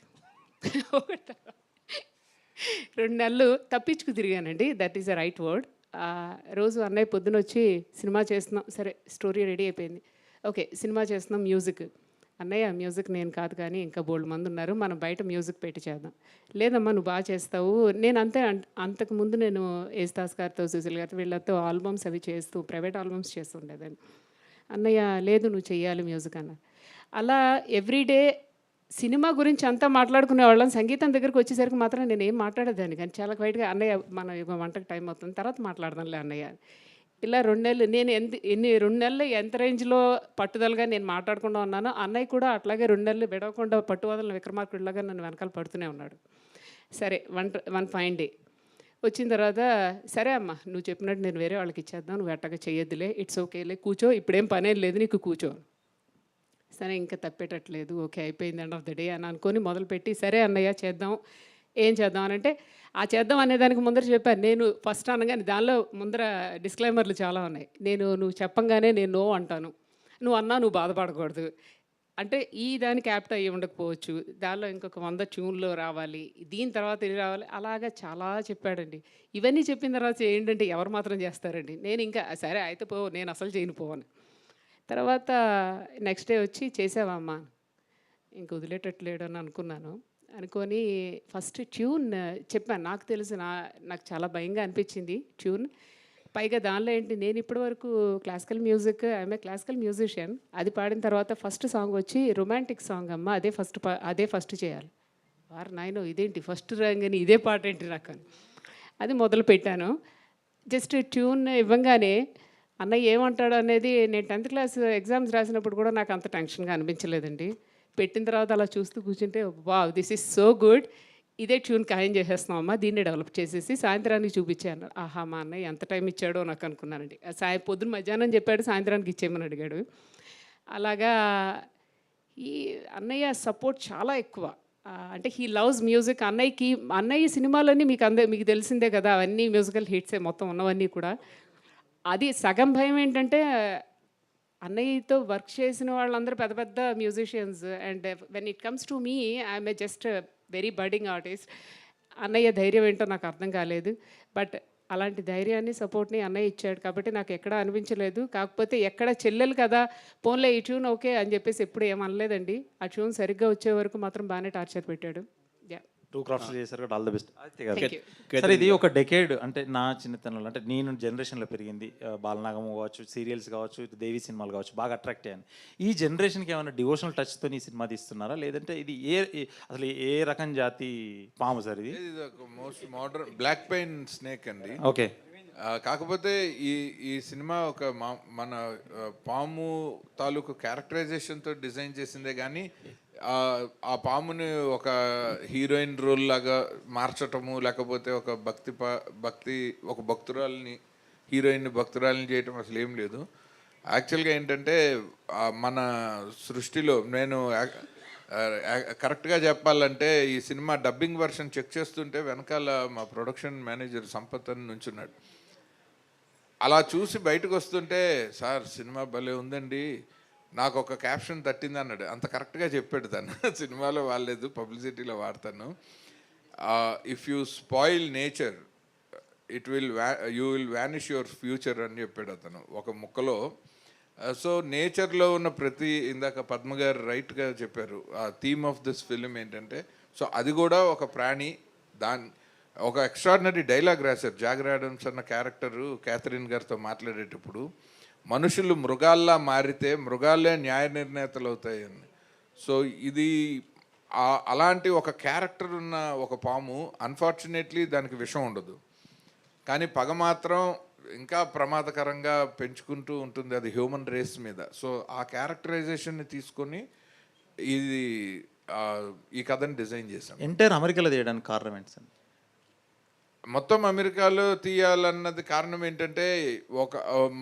2 నెలలు తప్పించుకు తిరిగానండి, that is the right word. రోజు అన్నయ్య పొద్దున వచ్చి సినిమా చేస్తున్నాం, సరే స్టోరీ రెడీ అయిపోయింది, ఓకే సినిమా చేస్తున్నాం, మ్యూజిక్. అన్నయ్య మ్యూజిక్ నేను కాదు కానీ ఇంకా బోల్డ్ మంది ఉన్నారు, మనం బయట మ్యూజిక్ పెట్టి చేద్దాం. లేదమ్మా నువ్వు బాగా చేస్తావు. నేను అంతకుముందు నేను యేసుదాస్ గారితో, సుశీల్ గారితో వీళ్ళతో ఆల్బమ్స్ అవి చేస్తూ ప్రైవేట్ ఆల్బమ్స్ చేస్తుండేదాన్ని. అన్నయ్య లేదు నువ్వు చెయ్యాలి మ్యూజిక్ అన్న. అలా ఎవ్రీడే సినిమా గురించి అంతా మాట్లాడుకునే వాళ్ళం. సంగీతం దగ్గరికి వచ్చేసరికి మాత్రం నేను ఏం మాట్లాడేదాన్ని కానీ చాలా క్వైట్గా, అన్నయ్య మన వంటకు టైం అవుతుంది తర్వాత మాట్లాడదాంలే అన్నయ్య. ఇలా 2 నెలలు నేను 2 నెలలు ఎంత రేంజ్లో పట్టుదలగా నేను మాట్లాడకుండా ఉన్నానో, అన్నయ్య కూడా అట్లాగే 2 నెలలు విడవకుండా పట్టువదలని విక్రమార్కుడిలాగా నన్ను వెనకాల పడుతూనే ఉన్నాడు. సరే వన్ ఫైన్ డే వచ్చిన తర్వాత, సరే అమ్మ నువ్వు చెప్పినట్టు నేను వేరే వాళ్ళకి ఇచ్చేద్దాం, నువ్వు అట్టగా చేయొద్దులే, ఇట్స్ ఓకేలే, కూర్చో, ఇప్పుడేం పనేం లేదు నీకు, కూర్చో. సరే ఇంకా తప్పేటట్లేదు, ఓకే అయిపోయింది ఎండ్ ఆఫ్ ద డే అని అనుకొని మొదలుపెట్టి, సరే అన్నయ్య చేద్దాం, ఏం చేద్దాం అని అంటే, ఆ చేద్దాం అనేదానికి ముందర చెప్పాను నేను ఫస్ట్ అనగానే, దానిలో ముందర డిస్క్లైమర్లు చాలా ఉన్నాయి. నువ్వు చెప్పంగానే నేను నో అంటాను, నువ్వు అన్నా నువ్వు బాధపడకూడదు అంటే ఈ దానికి యాప్ట్ అయ్యి ఉండకపోవచ్చు, దానిలో ఇంకొక 100 ట్యూన్లు రావాలి, దీని తర్వాత ఇది రావాలి, అలాగా చాలా చెప్పాడండి. ఇవన్నీ చెప్పిన తర్వాత ఏంటంటే ఎవరు మాత్రం చేస్తారండి. నేను ఇంకా సరే అయితే నేను అసలు చేయను పోవని. తర్వాత నెక్స్ట్ డే వచ్చి చేసావమ్మా, ఇంక వదిలేటట్లేడు అని అనుకొని ఫస్ట్ ట్యూన్ చెప్పాను. నాకు తెలుసు నాకు చాలా భయంగా అనిపించింది ట్యూన్. పైగా దానిలో ఏంటి, నేను ఇప్పటివరకు classical music, I'm a classical musician. అది పాడిన తర్వాత ఫస్ట్ సాంగ్ వచ్చి రొమాంటిక్ సాంగ్ అమ్మ, అదే ఫస్ట్ చేయాలి. వారు నాయనో ఇదేంటి ఫస్ట్ రాగానే ఇదే పాట ఏంటి నాకు అని అది మొదలు పెట్టాను. జస్ట్ ట్యూన్ ఇవ్వంగానే అన్నయ్య ఏమంటాడు అనేది, నేను 10th క్లాస్ ఎగ్జామ్స్ రాసినప్పుడు కూడా నాకు అంత టెన్షన్గా అనిపించలేదండి. పెట్టిన తర్వాత అలా చూస్తూ కూర్చుంటే wow this is so good, ఇదే ట్యూన్ ఖాయం చేసేస్తున్నాం అమ్మ, దీన్ని డెవలప్ చేసేసి సాయంత్రానికి చూపించాను. ఆహా మా అన్నయ్య ఎంత టైం ఇచ్చాడో నాకు అనుకున్నానండి. పొద్దున్న మధ్యాహ్నం చెప్పాడు, సాయంత్రానికి ఇచ్చేయమని అడిగాడు. అలాగా ఈ అన్నయ్య సపోర్ట్ చాలా ఎక్కువ. అంటే హీ లవ్స్ మ్యూజిక్. అన్నయ్య సినిమాలన్నీ మీకు తెలిసిందే కదా, అవన్నీ మ్యూజికల్ హిట్సే మొత్తం ఉన్నవన్నీ కూడా. అది సగం భయం ఏంటంటే అన్నయ్యతో వర్క్ చేసిన వాళ్ళందరూ పెద్ద పెద్ద musicians. And when it comes to me, I'm a just very budding artist. అన్నయ్య ధైర్యం ఏంటో నాకు అర్థం కాలేదు. బట్ అలాంటి ధైర్యాన్ని, సపోర్ట్ని అన్నయ్య ఇచ్చాడు కాబట్టి నాకు ఎక్కడా అనిపించలేదు. కాకపోతే ఎక్కడ చెల్లెలు కదా, పోన్లే ఈ ట్యూన్ ఓకే అని చెప్పేసి ఎప్పుడు ఏమనలేదండి. ఆ ట్యూన్ సరిగ్గా వచ్చే వరకు మాత్రం బాగానే టార్చర్ పెట్టాడు. యా, 2 క్రాఫ్ట్స్ చేశారు కాబట్టి all the best. Thank you. Sir ఇది ఒక డెకేడ్ అంటే నా చిన్నతనంలో అంటే నేను జనరేషన్లో పెరిగింది బాలనాగం కావచ్చు, సీరియల్స్ కావచ్చు, దేవి సినిమాలు కావచ్చు, బాగా అట్రాక్ట్ అయ్యాను. ఈ జనరేషన్కి ఏమైనా డివోషనల్ టచ్తో ఈ సినిమా తీస్తున్నారా, లేదంటే ఇది అసలు ఏ రకం జాతి పాము సార్ ఇది? ఇది ఒక most modern black pain snake అండి. ఓకే. కాకపోతే ఈ ఈ సినిమా ఒక మన పాము తాలూకు క్యారెక్టరైజేషన్తో డిజైన్ చేసిందే కానీ ఆ పాముని ఒక హీరోయిన్ రోల్ లాగా మార్చటము, లేకపోతే ఒక భక్తి ఒక భక్తురాలని హీరోయిన్ భక్తురాలని చేయటం అసలు ఏం లేదు. యాక్చువల్గా ఏంటంటే మన సృష్టిలో నేను కరెక్ట్గా చెప్పాలంటే ఈ సినిమా డబ్బింగ్ వర్షన్ చెక్ చేస్తుంటే వెనకాల మా ప్రొడక్షన్ మేనేజర్ సంపత్ అని నుంచున్నాడు. అలా చూసి బయటకు వస్తుంటే, సార్ సినిమా భలే ఉందండి, నాకు ఒక క్యాప్షన్ తట్టింది అన్నాడు. అంత కరెక్ట్గా చెప్పాడు తను. సినిమాలో వాడలేదు, పబ్లిసిటీలో వాడతాను. If you spoil nature you will vanish your future అని చెప్పాడు అతను ఒక ముక్కలో. సో నేచర్లో ఉన్న ప్రతి, ఇందాక పద్మ గారు రైట్గా చెప్పారు, ఆ థీమ్ ఆఫ్ దిస్ ఫిలిం ఏంటంటే, సో అది కూడా ఒక ప్రాణి. ఒక ఎక్స్ట్రాడినరీ డైలాగ్ రాశారు జాగర్ ఆడమ్స్ అన్న క్యారెక్టరు క్యాథరిన్ గారితో మాట్లాడేటప్పుడు, మనుషులు మృగాల్లా మారితే మృగాలే న్యాయ నిర్ణేతలు అవుతాయని. సో ఇది అలాంటి ఒక క్యారెక్టర్ ఉన్న ఒక పాము, అన్ఫార్చునేట్లీ దానికి విషం ఉండదు, కానీ పగ మాత్రం ఇంకా ప్రమాదకరంగా పెంచుకుంటూ ఉంటుంది, అది హ్యూమన్ రేస్ మీద. సో ఆ క్యారెక్టరైజేషన్ని తీసుకొని ఈ కథని డిజైన్ చేశాం. ఎంటైర్ అమెరికాలో తీయడానికి కారణం ఏంటి సార్? మొత్తం అమెరికాలో తీయాలన్నది కారణం ఏంటంటే,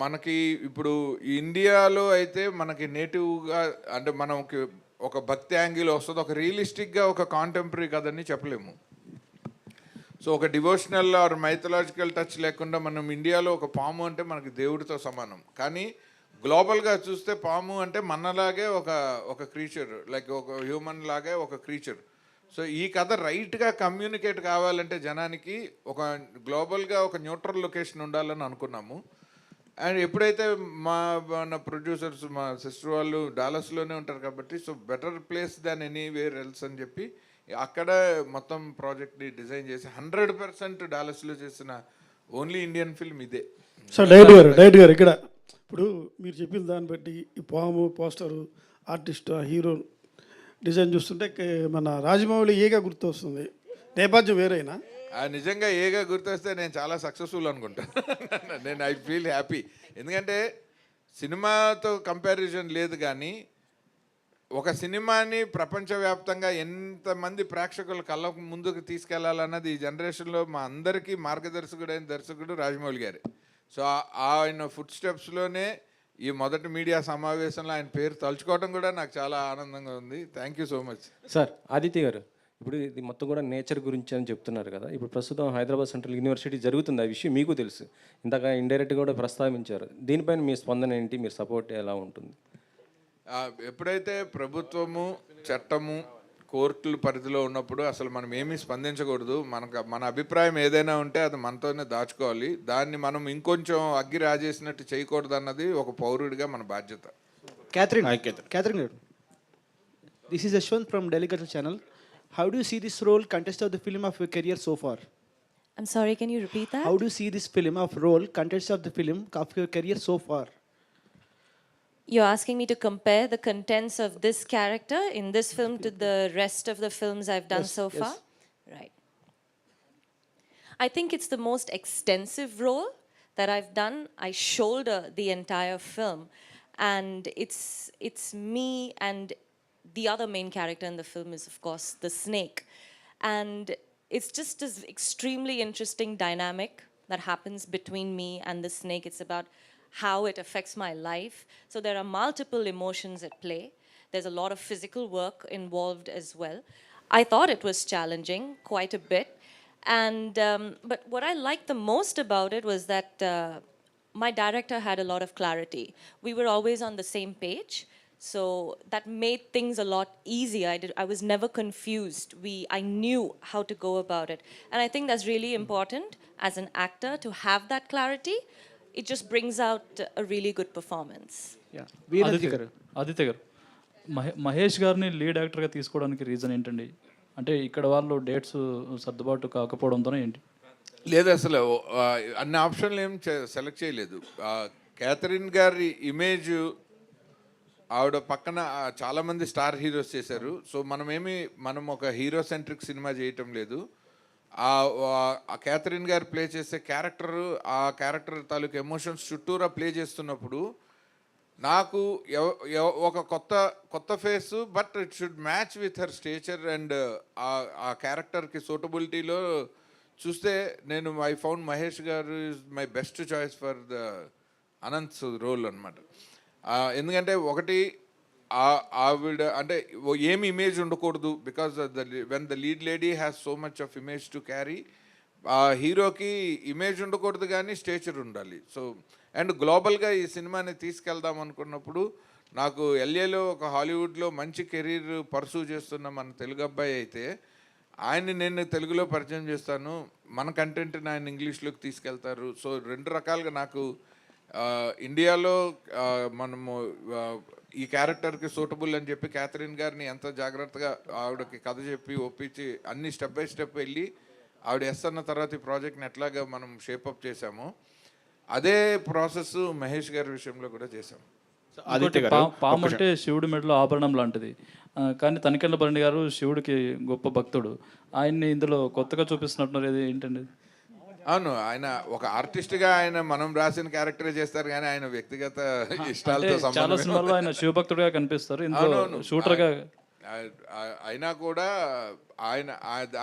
మనకి ఇప్పుడు ఇండియాలో అయితే మనకి నేటివ్గా అంటే మనకి ఒక భక్తి యాంగిల్ వస్తుంది, ఒక రియలిస్టిక్గా ఒక కాంటెంపరీ కథని చెప్పలేము. సో ఒక డివోషనల్ ఆర్ మైథలాజికల్ టచ్ లేకుండా మనం ఇండియాలో ఒక పాము అంటే మనకి దేవుడితో సమానం, కానీ గ్లోబల్గా చూస్తే పాము అంటే మనలాగే ఒక క్రీచర్, లైక్ ఒక హ్యూమన్ లాగే ఒక క్రీచర్. సో ఈ కథ రైట్గా కమ్యూనికేట్ కావాలంటే జనానికి గ్లోబల్గా ఒక న్యూట్రల్ లొకేషన్ ఉండాలని అనుకున్నాము. అండ్ ఎప్పుడైతే మన ప్రొడ్యూసర్స్ మా సిస్టర్ వాళ్ళు డాలస్లోనే ఉంటారు కాబట్టి, సో బెటర్ ప్లేస్ దాన్ ఎనీవేర్ ఎల్స్ అని చెప్పి అక్కడ మొత్తం ప్రాజెక్ట్ని డిజైన్ చేసి 100% డాలస్లో చేసిన ఓన్లీ ఇండియన్ ఫిల్మ్ ఇదే. సార్ డైరెక్ట్ గారు ఇక్కడ ఇప్పుడు మీరు చెప్పిన దాన్ని బట్టి ఈ పాము పోస్టరు ఆర్టిస్ట్ హీరో డిజైన్ చూస్తుంటే మన రాజమౌళి ఏగా గుర్తొస్తుంది, నేపథ్యం వేరైనా? నిజంగా ఏగా గుర్తొస్తే నేను చాలా సక్సెస్ఫుల్ అనుకుంటాను. నేను ఐ ఫీల్ హ్యాపీ, ఎందుకంటే సినిమాతో కంపారిజన్ లేదు, కానీ ఒక సినిమాని ప్రపంచవ్యాప్తంగా ఎంతమంది ప్రేక్షకుల కళ్ళ ముందుకు తీసుకెళ్లాలన్నది ఈ జనరేషన్లో మా అందరికీ మార్గదర్శకుడైన దర్శకుడు రాజమౌళి గారే. సో ఆయన ఫుట్ స్టెప్స్లోనే ఈ మొదటి మీడియా సమావేశంలో ఆయన పేరు తలుచుకోవడం కూడా నాకు చాలా ఆనందంగా ఉంది. Thank you so much. Sir Aditya గారు, ఇప్పుడు ఇది మొత్తం కూడా నేచర్ గురించి అని చెప్తున్నారు కదా, ఇప్పుడు ప్రస్తుతం హైదరాబాద్ సెంట్రల్ యూనివర్సిటీ జరుగుతుంది, ఆ విషయం మీకు తెలుసు, ఇందాక ఇండైరెక్ట్గా కూడా ప్రస్తావించారు. దీనిపైన మీ స్పందన ఏంటి, మీ సపోర్ట్ ఎలా ఉంటుంది? ఎప్పుడైతే ప్రభుత్వము చట్టము కోర్టుల పరిధిలో ఉన్నప్పుడు అసలు మనం ఏమీ స్పందించకూడదు. మన అభిప్రాయం ఏదైనా ఉంటే అది మనతోనే దాచుకోవాలి, దాన్ని మనం ఇంకొంచెం అగ్గి రాజేసినట్టు చేయకూడదు అన్నది ఒక పౌరుడిగా మన బాధ్యత. Catherine, this is Ashwant from Delhi Culture Channel. How do you see this role contest of the film of your career so far? I'm sorry, can you repeat that? How do you see this film of role contest of the film of your career so far? You're asking me to compare the contents of this character in this film to the rest of the films I've done so far? Right. I think it's the most extensive role that I've done. I shoulder the entire film, and it's me, and the other main character in the film is, of course, the snake. And it's just this extremely interesting dynamic that happens between me and the snake. It's about how it affects my life. So there are multiple emotions at play. There's a lot of physical work involved as well. I thought it was challenging quite a bit. And but what I liked the most about it was that my director had a lot of clarity. We were always on the same page. So that made things a lot easier. I was never confused. I knew how to go about it. And I think that's really important as an actor to have that clarity. It just brings out a really good performance. Yeah. వీరతి గారు. ఆదిత్య గారు, మహేష్ గారిని లీడ్ యాక్టర్గా తీసుకోవడానికి రీజన్ ఏంటండి? అంటే ఇక్కడ వాళ్ళు డేట్స్ సర్దుబాటు కాకపోవడంతో ఏంటి? లేదు, అసలు అన్ని ఆప్షన్లు ఏం సెలెక్ట్ చేయలేదు. క్యాథరిన్ గారి ఇమేజ్, ఆవిడ పక్కన చాలామంది స్టార్ హీరోస్ చేశారు. సో మనం ఒక హీరో సెంట్రిక్ సినిమా చేయటం లేదు. ఆ క్యాథరిన్ గారు ప్లే చేసే క్యారెక్టర్, ఆ క్యారెక్టర్ తాలూకు ఎమోషన్స్ చుట్టూరా ప్లే చేస్తున్నప్పుడు నాకు ఒక కొత్త face, but it should match with her stature and ఆ క్యారెక్టర్కి సూటబిలిటీలో చూస్తే నేను ఐ ఫౌండ్ మహేష్ గారు is my best choice for the Anant role అనమాట. ఎందుకంటే ఒకటి ఆవిడ అంటే ఏమి ఇమేజ్ ఉండకూడదు, because when the lead lady has so much of image to carry. ఆ హీరోకి ఇమేజ్ ఉండకూడదు కానీ స్టేచర్ ఉండాలి. సో అండ్ గ్లోబల్గా ఈ సినిమాని తీసుకెళ్దాం అనుకున్నప్పుడు నాకు ఎల్ఏలో ఒక హాలీవుడ్లో మంచి కెరీర్ పర్సూ చేస్తున్న మన తెలుగు అబ్బాయి అయితే ఆయన్ని నేను తెలుగులో పరిచయం చేస్తాను, మన కంటెంట్ని ఆయన ఇంగ్లీష్లోకి తీసుకెళ్తారు. సో రెండు రకాలుగా నాకు ఇండియాలో మనము ఈ క్యారెక్టర్కి సూటబుల్ అని చెప్పి క్యాథరిన్ గారిని ఎంత జాగ్రత్తగా ఆవిడకి కథ చెప్పి ఒప్పించి అన్ని స్టెప్ బై స్టెప్ వెళ్ళి ఆవిడ ఎస్ అన్న తర్వాత ఈ ప్రాజెక్ట్ని ఎట్లాగా మనం షేపప్ చేసామో అదే ప్రాసెస్ మహేష్ గారి విషయంలో కూడా చేసాం. పాము అంటే శివుడి మెడలో ఆభరణం లాంటిది, కానీ తనికెళ్ళ భరణి గారు శివుడికి గొప్ప భక్తుడు. ఆయన్ని ఇందులో కొత్తగా చూపిస్తున్నట్టున్నారు, ఏంటండి? అవును, ఆయన ఒక ఆర్టిస్ట్గా ఆయన మనం రాసిన క్యారెక్టర్ చేస్తారు కానీ ఆయన వ్యక్తిగత ఇష్టాలతో చాలా సినిమాల్లో ఆయన శివభక్తుడిగా కనిపిస్తారు, ఇందులో షూటర్గా. అయినా కూడా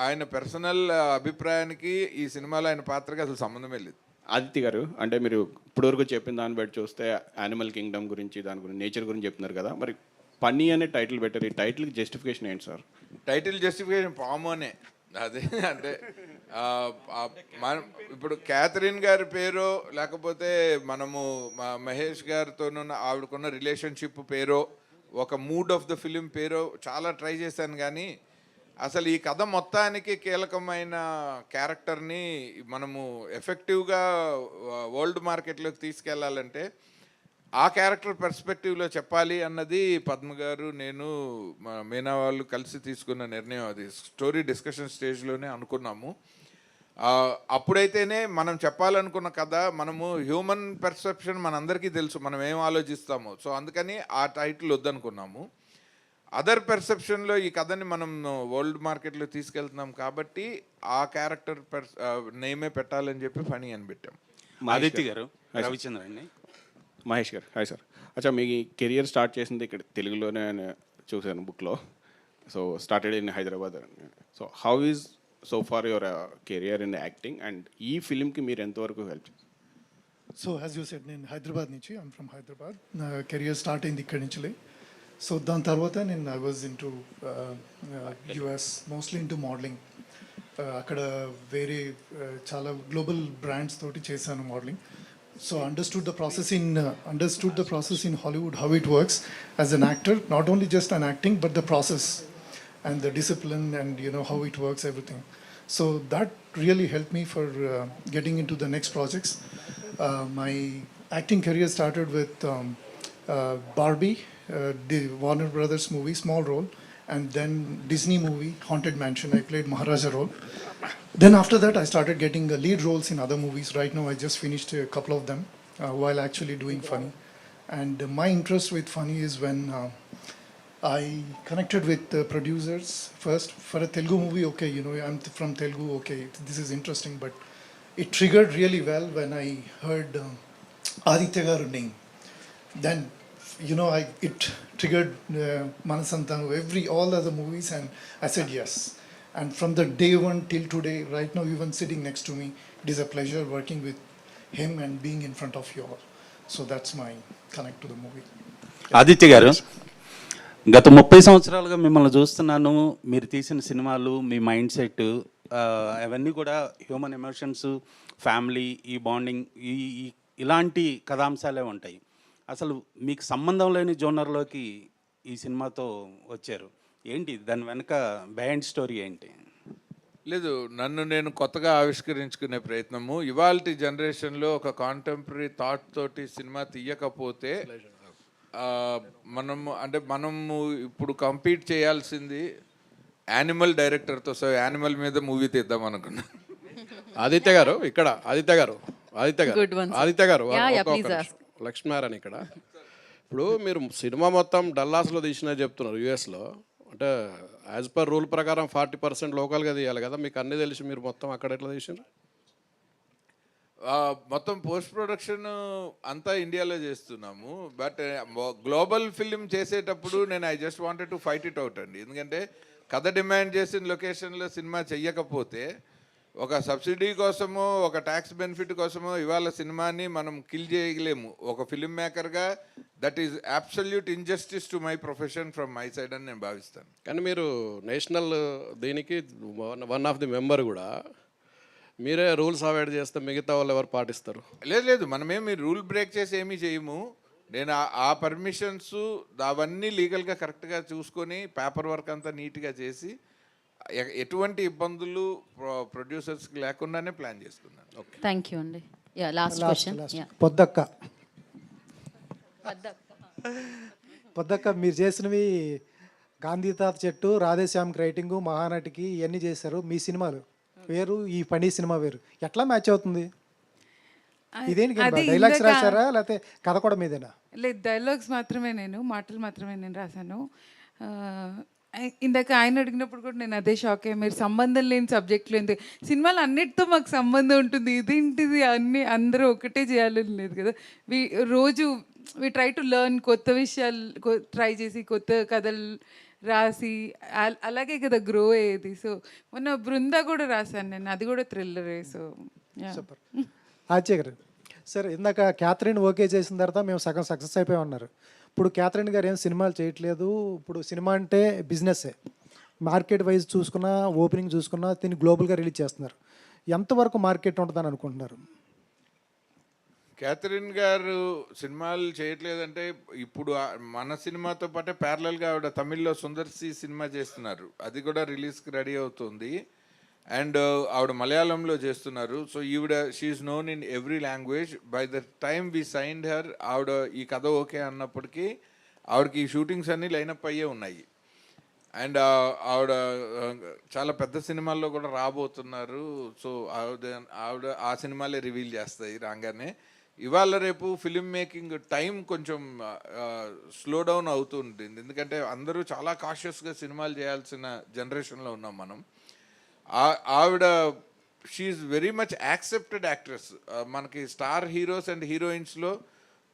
ఆయన పర్సనల్ అభిప్రాయానికి ఈ సినిమాలో ఆయన పాత్రకి అసలు సంబంధమే లేదు. ఆదిత్య గారు, అంటే మీరు ఇప్పటివరకు చెప్పిన దాన్ని బట్టి చూస్తే యానిమల్ కింగ్డమ్ గురించి, దాని గురించి, నేచర్ గురించి చెప్తున్నారు కదా, మరి పన్నీ అనే టైటిల్ పెట్టారు. ఈ టైటిల్కి జస్టిఫికేషన్ ఏంటి సార్? టైటిల్ జస్టిఫికేషన్ పాము అనే, అదే అంటే మనం ఇప్పుడు క్యాథరిన్ గారి పేరో లేకపోతే మనము మహేష్ గారితోనున్న ఆవిడకున్న రిలేషన్షిప్ పేరో ఒక మూడ్ ఆఫ్ ద ఫిలిం పేరో చాలా ట్రై చేశాను కానీ అసలు ఈ కథ మొత్తానికి కీలకమైన క్యారెక్టర్ని మనము ఎఫెక్టివ్గా వరల్డ్ మార్కెట్లోకి తీసుకెళ్లాలంటే ఆ క్యారెక్టర్ పర్స్పెక్టివ్లో చెప్పాలి అన్నది పద్మ గారు, నేను, మీనా వాళ్ళు కలిసి తీసుకున్న నిర్ణయం. అది స్టోరీ డిస్కషన్ స్టేజ్లోనే అనుకున్నాము. అప్పుడైతేనే మనం చెప్పాలనుకున్న కథ, మనము హ్యూమన్ పర్సెప్షన్ మనందరికీ తెలుసు, మనం ఏం ఆలోచిస్తామో. సో అందుకని ఆ టైటిల్ వద్దనుకున్నాము. అదర్ పర్సెప్షన్లో ఈ కథని మనం వరల్డ్ మార్కెట్లో తీసుకెళ్తున్నాం కాబట్టి ఆ క్యారెక్టర్ నేమే పెట్టాలని చెప్పి ఫనీ అని పెట్టాం. ఆదిత్య గారు, రవిచంద్ర అండి. మహేష్ గారు, హాయ్ సార్. అచ్చా, మీ కెరియర్ స్టార్ట్ చేసింది ఇక్కడ తెలుగులోనే చూశాను బుక్లో. So started in Hyderabad. So how is so far your career in acting and ఈ ఫిలింకి మీరు ఎంతవరకు హెల్ప్ చేస్తారు? సో యాజ్ యూ సెడ్, నేను హైదరాబాద్ నుంచి, ఐమ్ ఫ్రమ్ హైదరాబాద్. నా కెరియర్ స్టార్ట్ అయింది ఇక్కడి నుంచిలే. సో దాని తర్వాత నేను I was in to US, mostly in to modelling. అక్కడ వేరే చాలా గ్లోబల్ బ్రాండ్స్ తోటి చేశాను modelling. So understood the process in Hollywood, how it works as an actor, not only just an acting, but the process and the discipline and how it works, everything. So that really helped me for getting into the next projects. My acting career started with Barbie, the Warner Brothers movie, small role, and then Disney movie, Haunted Mansion, I played Maharaja role. Then after that, I started getting lead roles in other movies. Right now, I just finished a couple of them while actually doing funny. And my interest with funny is when I connected with producers first for a Telugu movie. Okay, I'm from Telugu. Okay, this is interesting, but it triggered really well when I heard Aditya Garu name. Then it triggered Manasantanu, all other movies, and I said yes. And from the day one till today, right now, even sitting next to me, it is a pleasure working with him and being in front of you all. So that's my connect to the movie. Aditya గారు, గత 30 సంవత్సరాలుగా మిమ్మల్ని చూస్తున్నాను. మీరు తీసిన సినిమాలు, మీ మైండ్ సెట్, అవన్నీ కూడా హ్యూమన్ ఎమోషన్స్, ఫ్యామిలీ, ఈ బాండింగ్, ఈ ఇలాంటి కథాంశాలే ఉంటాయి. అసలు మీకు సంబంధం లేని జోనర్లోకి ఈ సినిమాతో వచ్చారు. ఏంటి దాని వెనక బిహైండ్ స్టోరీ ఏంటి? లేదు, నన్ను నేను కొత్తగా ఆవిష్కరించుకునే ప్రయత్నము. ఇవాల్టి జనరేషన్లో ఒక కాంటెంపరీ థాట్ తోటి సినిమా తీయకపోతే మనము ఇప్పుడు కంపీట్ చేయాల్సింది యానిమల్ డైరెక్టర్తో. సో యానిమల్ మీద మూవీ తీద్దాం అనుకున్నా. ఆదిత్య గారు లక్ష్మీనారాయణ ఇక్కడ. ఇప్పుడు మీరు సినిమా మొత్తం డల్లాస్లో తీసినా చెప్తున్నారు యూఎస్లో. అంటే యాజ్ పర్ రూల్ ప్రకారం 40% లోకల్గా తీయాలి కదా, మీకు అన్నీ తెలిసి మీరు మొత్తం అక్కడ ఎట్లా తీసినారు? మొత్తం పోస్ట్ ప్రొడక్షన్ అంతా ఇండియాలో చేస్తున్నాము. బట్ గ్లోబల్ ఫిల్మ్ చేసేటప్పుడు నేను I just wanted to fight it out అండి. ఎందుకంటే కథ డిమాండ్ చేసిన లొకేషన్లో సినిమా చెయ్యకపోతే ఒక సబ్సిడీ కోసమో ఒక ట్యాక్స్ బెనిఫిట్ కోసమో ఇవాళ సినిమాని మనం కిల్ చేయలేము. ఒక ఫిల్మ్ మేకర్గా that is absolute injustice to my profession from my side అని నేను భావిస్తాను. కానీ మీరు నేషనల్ దీనికి వన్ ఆఫ్ ది మెంబర్ కూడా, మీరే రూల్స్ అవాయిడ్ చేస్తే మిగతా వాళ్ళు ఎవరు పాటిస్తారు? లేదు, మనమేమి రూల్ బ్రేక్ చేసి ఏమీ చేయము. నేను ఆ పర్మిషన్స్ అవన్నీ లీగల్గా కరెక్ట్గా చూసుకొని పేపర్ వర్క్ అంతా నీట్గా చేసి ఎటువంటి ఇబ్బందులు ప్రొడ్యూసర్స్కి లేకుండానే ప్లాన్ చేసుకున్నాను. ఓకే, థ్యాంక్ యూ అండి. Last question. పొద్దక్క మీరు చేసినవి గాంధీ తాత చెట్టు, రాధేశ్యామ్కి రైటింగు, మహానటికి ఇవన్నీ చేశారు. మీ సినిమాలు వేరు, ఈ పని సినిమా వేరు. ఎట్లా మ్యాచ్ అవుతుంది? ఇదేంటి డైలాగ్స్ రాశారా లేకపోతే కథ కూడా మీదేనా? లేదు, డైలాగ్స్ మాత్రమే, మాటలు మాత్రమే నేను రాశాను. ఇందాక ఆయన అడిగినప్పుడు కూడా నేను అదే షాక్ అయ్యా, మీరు సంబంధం లేని సబ్జెక్టులు ఎందుకు, సినిమాలు అన్నిటితో మాకు సంబంధం ఉంటుంది, ఇదేంటిది అందరూ ఒకటే చేయాలని లేదు కదా. రోజు వి ట్రై టు లెర్న్, కొత్త విషయాలు ట్రై చేసి కొత్త కథలు రాసి అలాగే కదా గ్రో అయ్యేది. సో మొన్న బృందా కూడా రాశాను నేను, అది కూడా థ్రిల్లరే. So super. ఆచార్య గారు సార్, ఇందాక క్యాథరిన్ ఓకే చేసిన తర్వాత మేము సగం సక్సెస్ అయిపోయామన్నారు. ఇప్పుడు క్యాథరిన్ గారు ఏం సినిమాలు చేయట్లేదు. ఇప్పుడు సినిమా అంటే బిజినెస్సే. మార్కెట్ వైజ్ చూసుకున్నా, ఓపెనింగ్ చూసుకున్నా దీన్ని గ్లోబల్గా రిలీజ్ చేస్తున్నారు. ఎంతవరకు మార్కెట్ ఉంటుందని అనుకుంటున్నారు? క్యాథరిన్ గారు సినిమాలు చేయట్లేదంటే ఇప్పుడు మన సినిమాతో పాటే ప్యారలల్గా ఆవిడ తమిళ్లో సుందర్సి సినిమా చేస్తున్నారు, అది కూడా రిలీజ్కి రెడీ అవుతుంది. అండ్ ఆవిడ మలయాళంలో చేస్తున్నారు. సో ఈవిడ she is known in every language. By the time we signed her, ఆవిడ ఈ కథ ఓకే అన్నప్పటికీ ఆవిడకి ఈ షూటింగ్స్ అన్నీ లైనప్ అయ్యే ఉన్నాయి. అండ్ ఆవిడ చాలా పెద్ద సినిమాల్లో కూడా రాబోతున్నారు. సో ఆవిడ ఆ సినిమాలే రివీల్ చేస్తాయి రాగానే. ఇవాళ రేపు ఫిలిం మేకింగ్ టైం కొంచెం స్లో డౌన్ అవుతూ ఉంటుంది, ఎందుకంటే అందరూ చాలా కాషియస్గా సినిమాలు చేయాల్సిన జనరేషన్లో ఉన్నాం మనం. ఆవిడ she is very much accepted actress. మనకి స్టార్ హీరోస్ అండ్ హీరోయిన్స్లో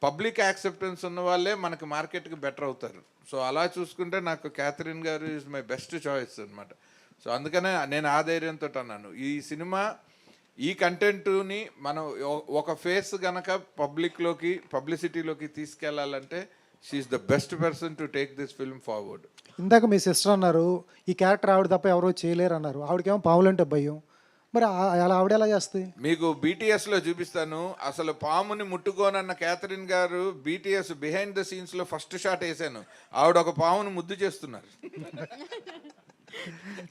పబ్లిక్ యాక్సెప్టెన్స్ ఉన్న వాళ్ళే మనకి మార్కెట్కి బెటర్ అవుతారు. సో అలా చూసుకుంటే నాకు క్యాథరిన్ గారు ఈజ్ మై బెస్ట్ చాయిస్ అనమాట. సో అందుకనే నేను ఆ ధైర్యంతో అన్నాను, ఈ సినిమా ఈ కంటెంట్ని మనం ఒక ఫేస్ గనక పబ్లిసిటీలోకి తీసుకెళ్లాలంటే she is the best person to take this film forward. ఇందాక మీ సిస్టర్ అన్నారు ఈ క్యారెక్టర్ ఆవిడ తప్ప ఎవరో చేయలేరు అన్నారు. ఆవిడకేమో పాములంటే భయం, మరి అలా ఆవిడ ఎలా చేస్తుంది? మీకు బీటీఎస్లో చూపిస్తాను. అసలు పాముని ముట్టుకోనన్న క్యాథరిన్ గారు బీటీఎస్ బిహైండ్ ద సీన్స్లో ఫస్ట్ షాట్ వేసాను, ఆవిడ ఒక పాముని ముద్దు చేస్తున్నారు.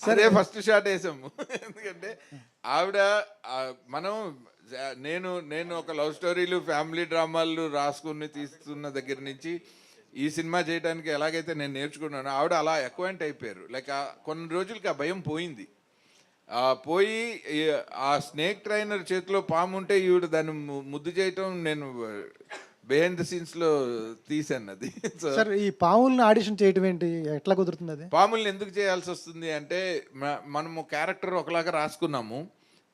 సరే ఫస్ట్ షాట్ వేసాము. ఎందుకంటే ఆవిడ నేను ఒక లవ్ స్టోరీలు ఫ్యామిలీ డ్రామాలు రాసుకుని తీస్తున్న దగ్గర నుంచి ఈ సినిమా చేయడానికి ఎలాగైతే నేను నేర్చుకున్నాను, ఆవిడ అలా ఎక్వైంట్ అయిపోయారు. లైక్ కొన్ని రోజులకి ఆ భయం పోయింది. పోయి ఆ స్నేక్ ట్రైనర్ చేతిలో పాము ఉంటే ఈవిడ దాన్ని ముద్దు చేయటం నేను బిహైండ్ ద సీన్స్లో తీసాను అది. సార్ ఈ పాముల్ని ఆడిషన్ చేయడం ఏంటి, ఎట్లా కుదురుతుంది అది? పాముల్ని ఎందుకు చేయాల్సి వస్తుంది అంటే మనము క్యారెక్టర్ ఒకలాగా రాసుకున్నాము,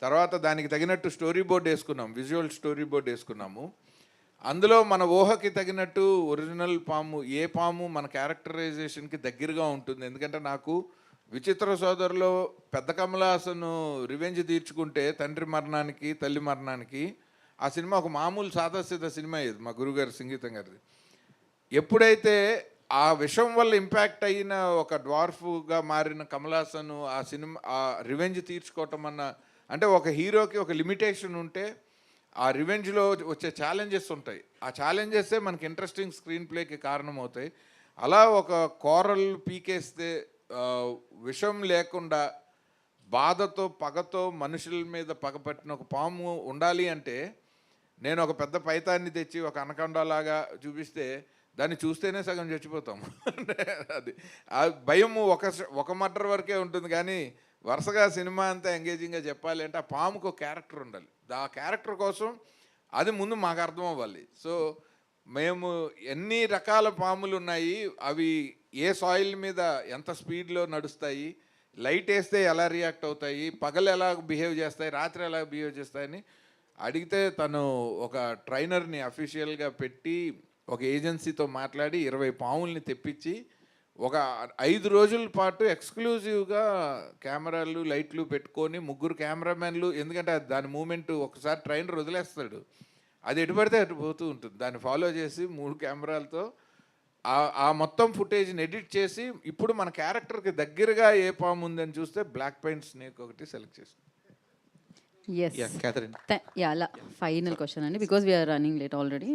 తర్వాత దానికి తగినట్టు స్టోరీ బోర్డ్ వేసుకున్నాము, విజువల్ స్టోరీ బోర్డ్ వేసుకున్నాము. అందులో మన ఊహకి తగినట్టు ఒరిజినల్ పాము ఏ పాము మన క్యారెక్టరైజేషన్కి దగ్గరగా ఉంటుంది. ఎందుకంటే నాకు విచిత్ర సోదరులో పెద్ద కమలాసను రివెంజ్ తీర్చుకుంటే తండ్రి మరణానికి తల్లి మరణానికి ఆ సినిమా ఒక మామూలు సాదాసీదా సినిమా ఇది, మా గురుగారు సంగీతం గారిది. ఎప్పుడైతే ఆ విషం వల్ల ఇంపాక్ట్ అయిన ఒక డ్వార్ఫ్గా మారిన కమలాసను ఆ సినిమా ఆ రివెంజ్ తీర్చుకోవటం అంటే ఒక హీరోకి ఒక లిమిటేషన్ ఉంటే ఆ రివెంజ్లో వచ్చే ఛాలెంజెస్ ఉంటాయి. ఆ ఛాలెంజెసే మనకి ఇంట్రెస్టింగ్ స్క్రీన్ ప్లేకి కారణం అవుతాయి. అలా ఒక కోరల్ పీకేస్తే విషం లేకుండా బాధతో పగతో మనుషుల మీద పగపట్టిన ఒక పాము ఉండాలి అంటే నేను ఒక పెద్ద పైతాన్ని తెచ్చి ఒక అనకొండలాగా చూపిస్తే దాన్ని చూస్తేనే సగం చచ్చిపోతాం. అది ఆ భయము ఒక మర్డర్ వరకే ఉంటుంది, కానీ వరుసగా సినిమా అంతా ఎంగేజింగ్గా చెప్పాలి అంటే ఆ పాముకు ఒక క్యారెక్టర్ ఉండాలి. ఆ క్యారెక్టర్ కోసం అది ముందు మాకు అర్థం అవ్వాలి. సో మేము ఎన్ని రకాల పాములు ఉన్నాయి, అవి ఏ సాయిల్ మీద ఎంత స్పీడ్లో నడుస్తాయి, లైట్ వేస్తే ఎలా రియాక్ట్ అవుతాయి, పగలు ఎలా బిహేవ్ చేస్తాయి, రాత్రి ఎలా బిహేవ్ చేస్తాయని అడిగితే తను ఒక ట్రైనర్ని అఫీషియల్గా పెట్టి ఒక ఏజెన్సీతో మాట్లాడి 20 పాముల్ని తెప్పించి ఒక 5 రోజుల పాటు ఎక్స్క్లూజివ్గా కెమెరాలు లైట్లు పెట్టుకొని 3 కెమెరామెన్లు, ఎందుకంటే దాని మూమెంట్ ఒకసారి ట్రైనర్ వదిలేస్తాడు, అది ఎటు పడితే అటు పోతూ ఉంటుంది, దాన్ని ఫాలో చేసి 3 కెమెరాలతో ఆ మొత్తం ఫుటేజ్ని ఎడిట్ చేసి ఇప్పుడు మన క్యారెక్టర్కి దగ్గరగా ఏ పాము ఉందని చూస్తే బ్లాక్ పెయింట్ స్నేక్ ఒకటి సెలెక్ట్ చేసి. Yes. Yeah, Catherine. Final question, Andy, because we are running late already.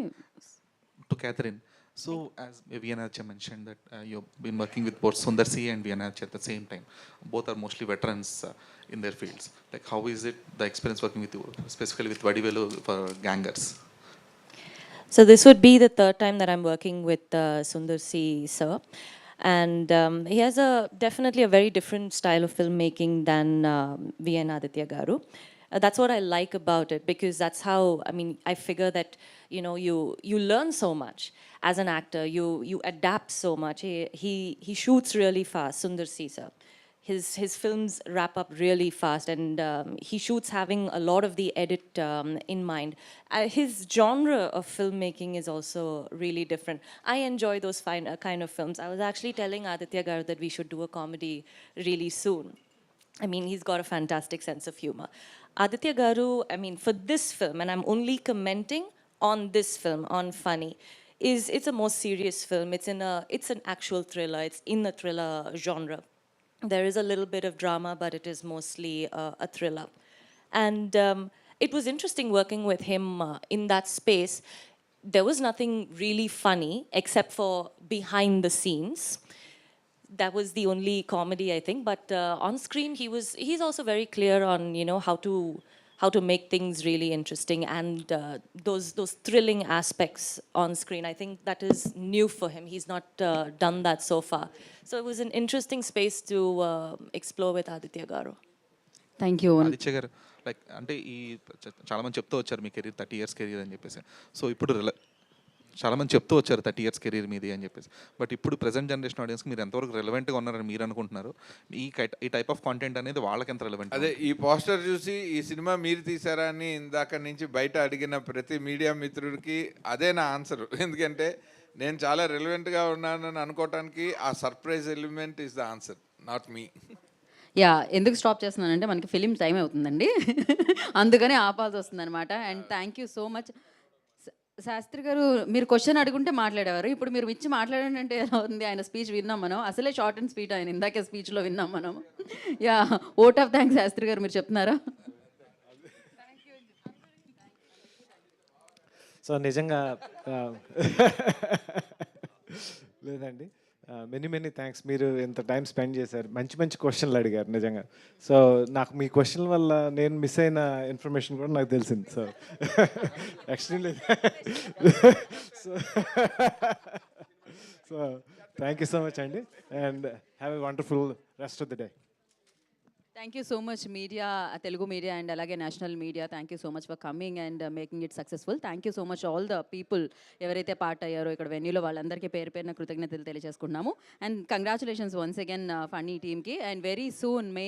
To Catherine. So, as Vianarcha mentioned that you've been working with both Sundar C and Vianarcha at the same time. Both are mostly veterans in their fields. Like, how is it the experience working with you, specifically with Vadivelu for Gangers? So this would be the third time that I'm working with Sundar C, sir. And he has definitely a very different style of filmmaking than V.N. Aditya Garu. That's what I like about it, because that's how, I mean, I figure that, you know, you learn so much as an actor, you adapt so much. He shoots really fast, Sundar C, sir. His films wrap up really fast, and he shoots having a lot of the edit in mind. His genre of filmmaking is also really different. I enjoy those kind of films. I was actually telling Aditya Garu that we should do a comedy really soon. I mean, he's got a fantastic sense of humor. Aditya Garu, I mean, for this film, and I'm only commenting on this film, on Funny, it's a more serious film. It's an actual thriller. It's in the thriller genre. There is a little bit of drama, but it is mostly a thriller. And it was interesting working with him in that space. There was nothing really funny except for behind the scenes. That was the only comedy, I think. But on screen, he's also very clear on, you know, how to make things really interesting, and those thrilling aspects on screen. I think that is new for him. He's not done that so far. So it was an interesting space to explore with Aditya Garu. Thank you. Aditya గారు, లైక్ అంటే ఈ చాలా మంది చెప్తూ వచ్చారు మీ కెరీర్ 30 years కెరీర్ అని చెప్పేసి. సో ఇప్పుడు చాలా మంది చెప్తూ వచ్చారు 30 years కెరీర్ మీది అని చెప్పేసి. బట్ ఇప్పుడు ప్రజెంట్ జనరేషన్ ఆడియన్స్కి మీరు ఎంతవరకు రెలవెంట్గా ఉన్నారని మీరు అనుకుంటున్నారు? ఈ టైప్ ఆఫ్ కాంటెంట్ అనేది వాళ్ళకి ఎంత రెలవెంట్? అదే ఈ పోస్టర్ చూసి ఈ సినిమా మీరు తీసారా అని ఇందాక నుంచి బయట అడిగిన ప్రతి మీడియా మిత్రుడికి అదే నా ఆన్సర్. ఎందుకంటే నేను చాలా రెలవెంట్గా ఉన్నానని అనుకోవటానికి ఆ surprise element is the answer, not me. ఎందుకు స్టాప్ చేస్తున్నానంటే మనకి ఫిలిం టైం అవుతుందండి, అందుకనే ఆపాల్సి వస్తుంది అనమాట. And thank you so much. Shastri గారు, మీరు క్వశ్చన్ అడుగుంటే మాట్లాడేవారు, ఇప్పుడు మీరు ఇచ్చి మాట్లాడండి అంటే ఎలా ఉంది? ఆయన స్పీచ్ విన్నాం మనం, అసలే షార్ట్ అండ్ స్వీట్ ఆయన ఇందాకే స్పీచ్లో విన్నాం మనం. ఓట్ ఆఫ్ థ్యాంక్స్ శాస్త్రి గారు, మీరు చెప్తున్నారా? సో నిజంగా లేదండి, మెనీ థ్యాంక్స్. మీరు ఎంత టైం స్పెండ్ చేశారు, మంచి క్వశ్చన్లు అడిగారు నిజంగా. సో నాకు మీ క్వశ్చన్ వల్ల నేను మిస్ అయిన ఇన్ఫర్మేషన్ కూడా నాకు తెలిసింది. So extremely so thank you so much అండి, and have a wonderful rest of the day. Thank you so much, media, Telugu media, and alage national media. Thank you so much for coming and making it successful. Thank you so much all the people ఎవరైతే పార్ట్ అయ్యారో ఇక్కడ వెన్యూలో, వాళ్ళందరికీ పేరు పేరున కృతజ్ఞతలు తెలియజేసుకున్నాము. And congratulations once again funny టీమ్కి. And very soon May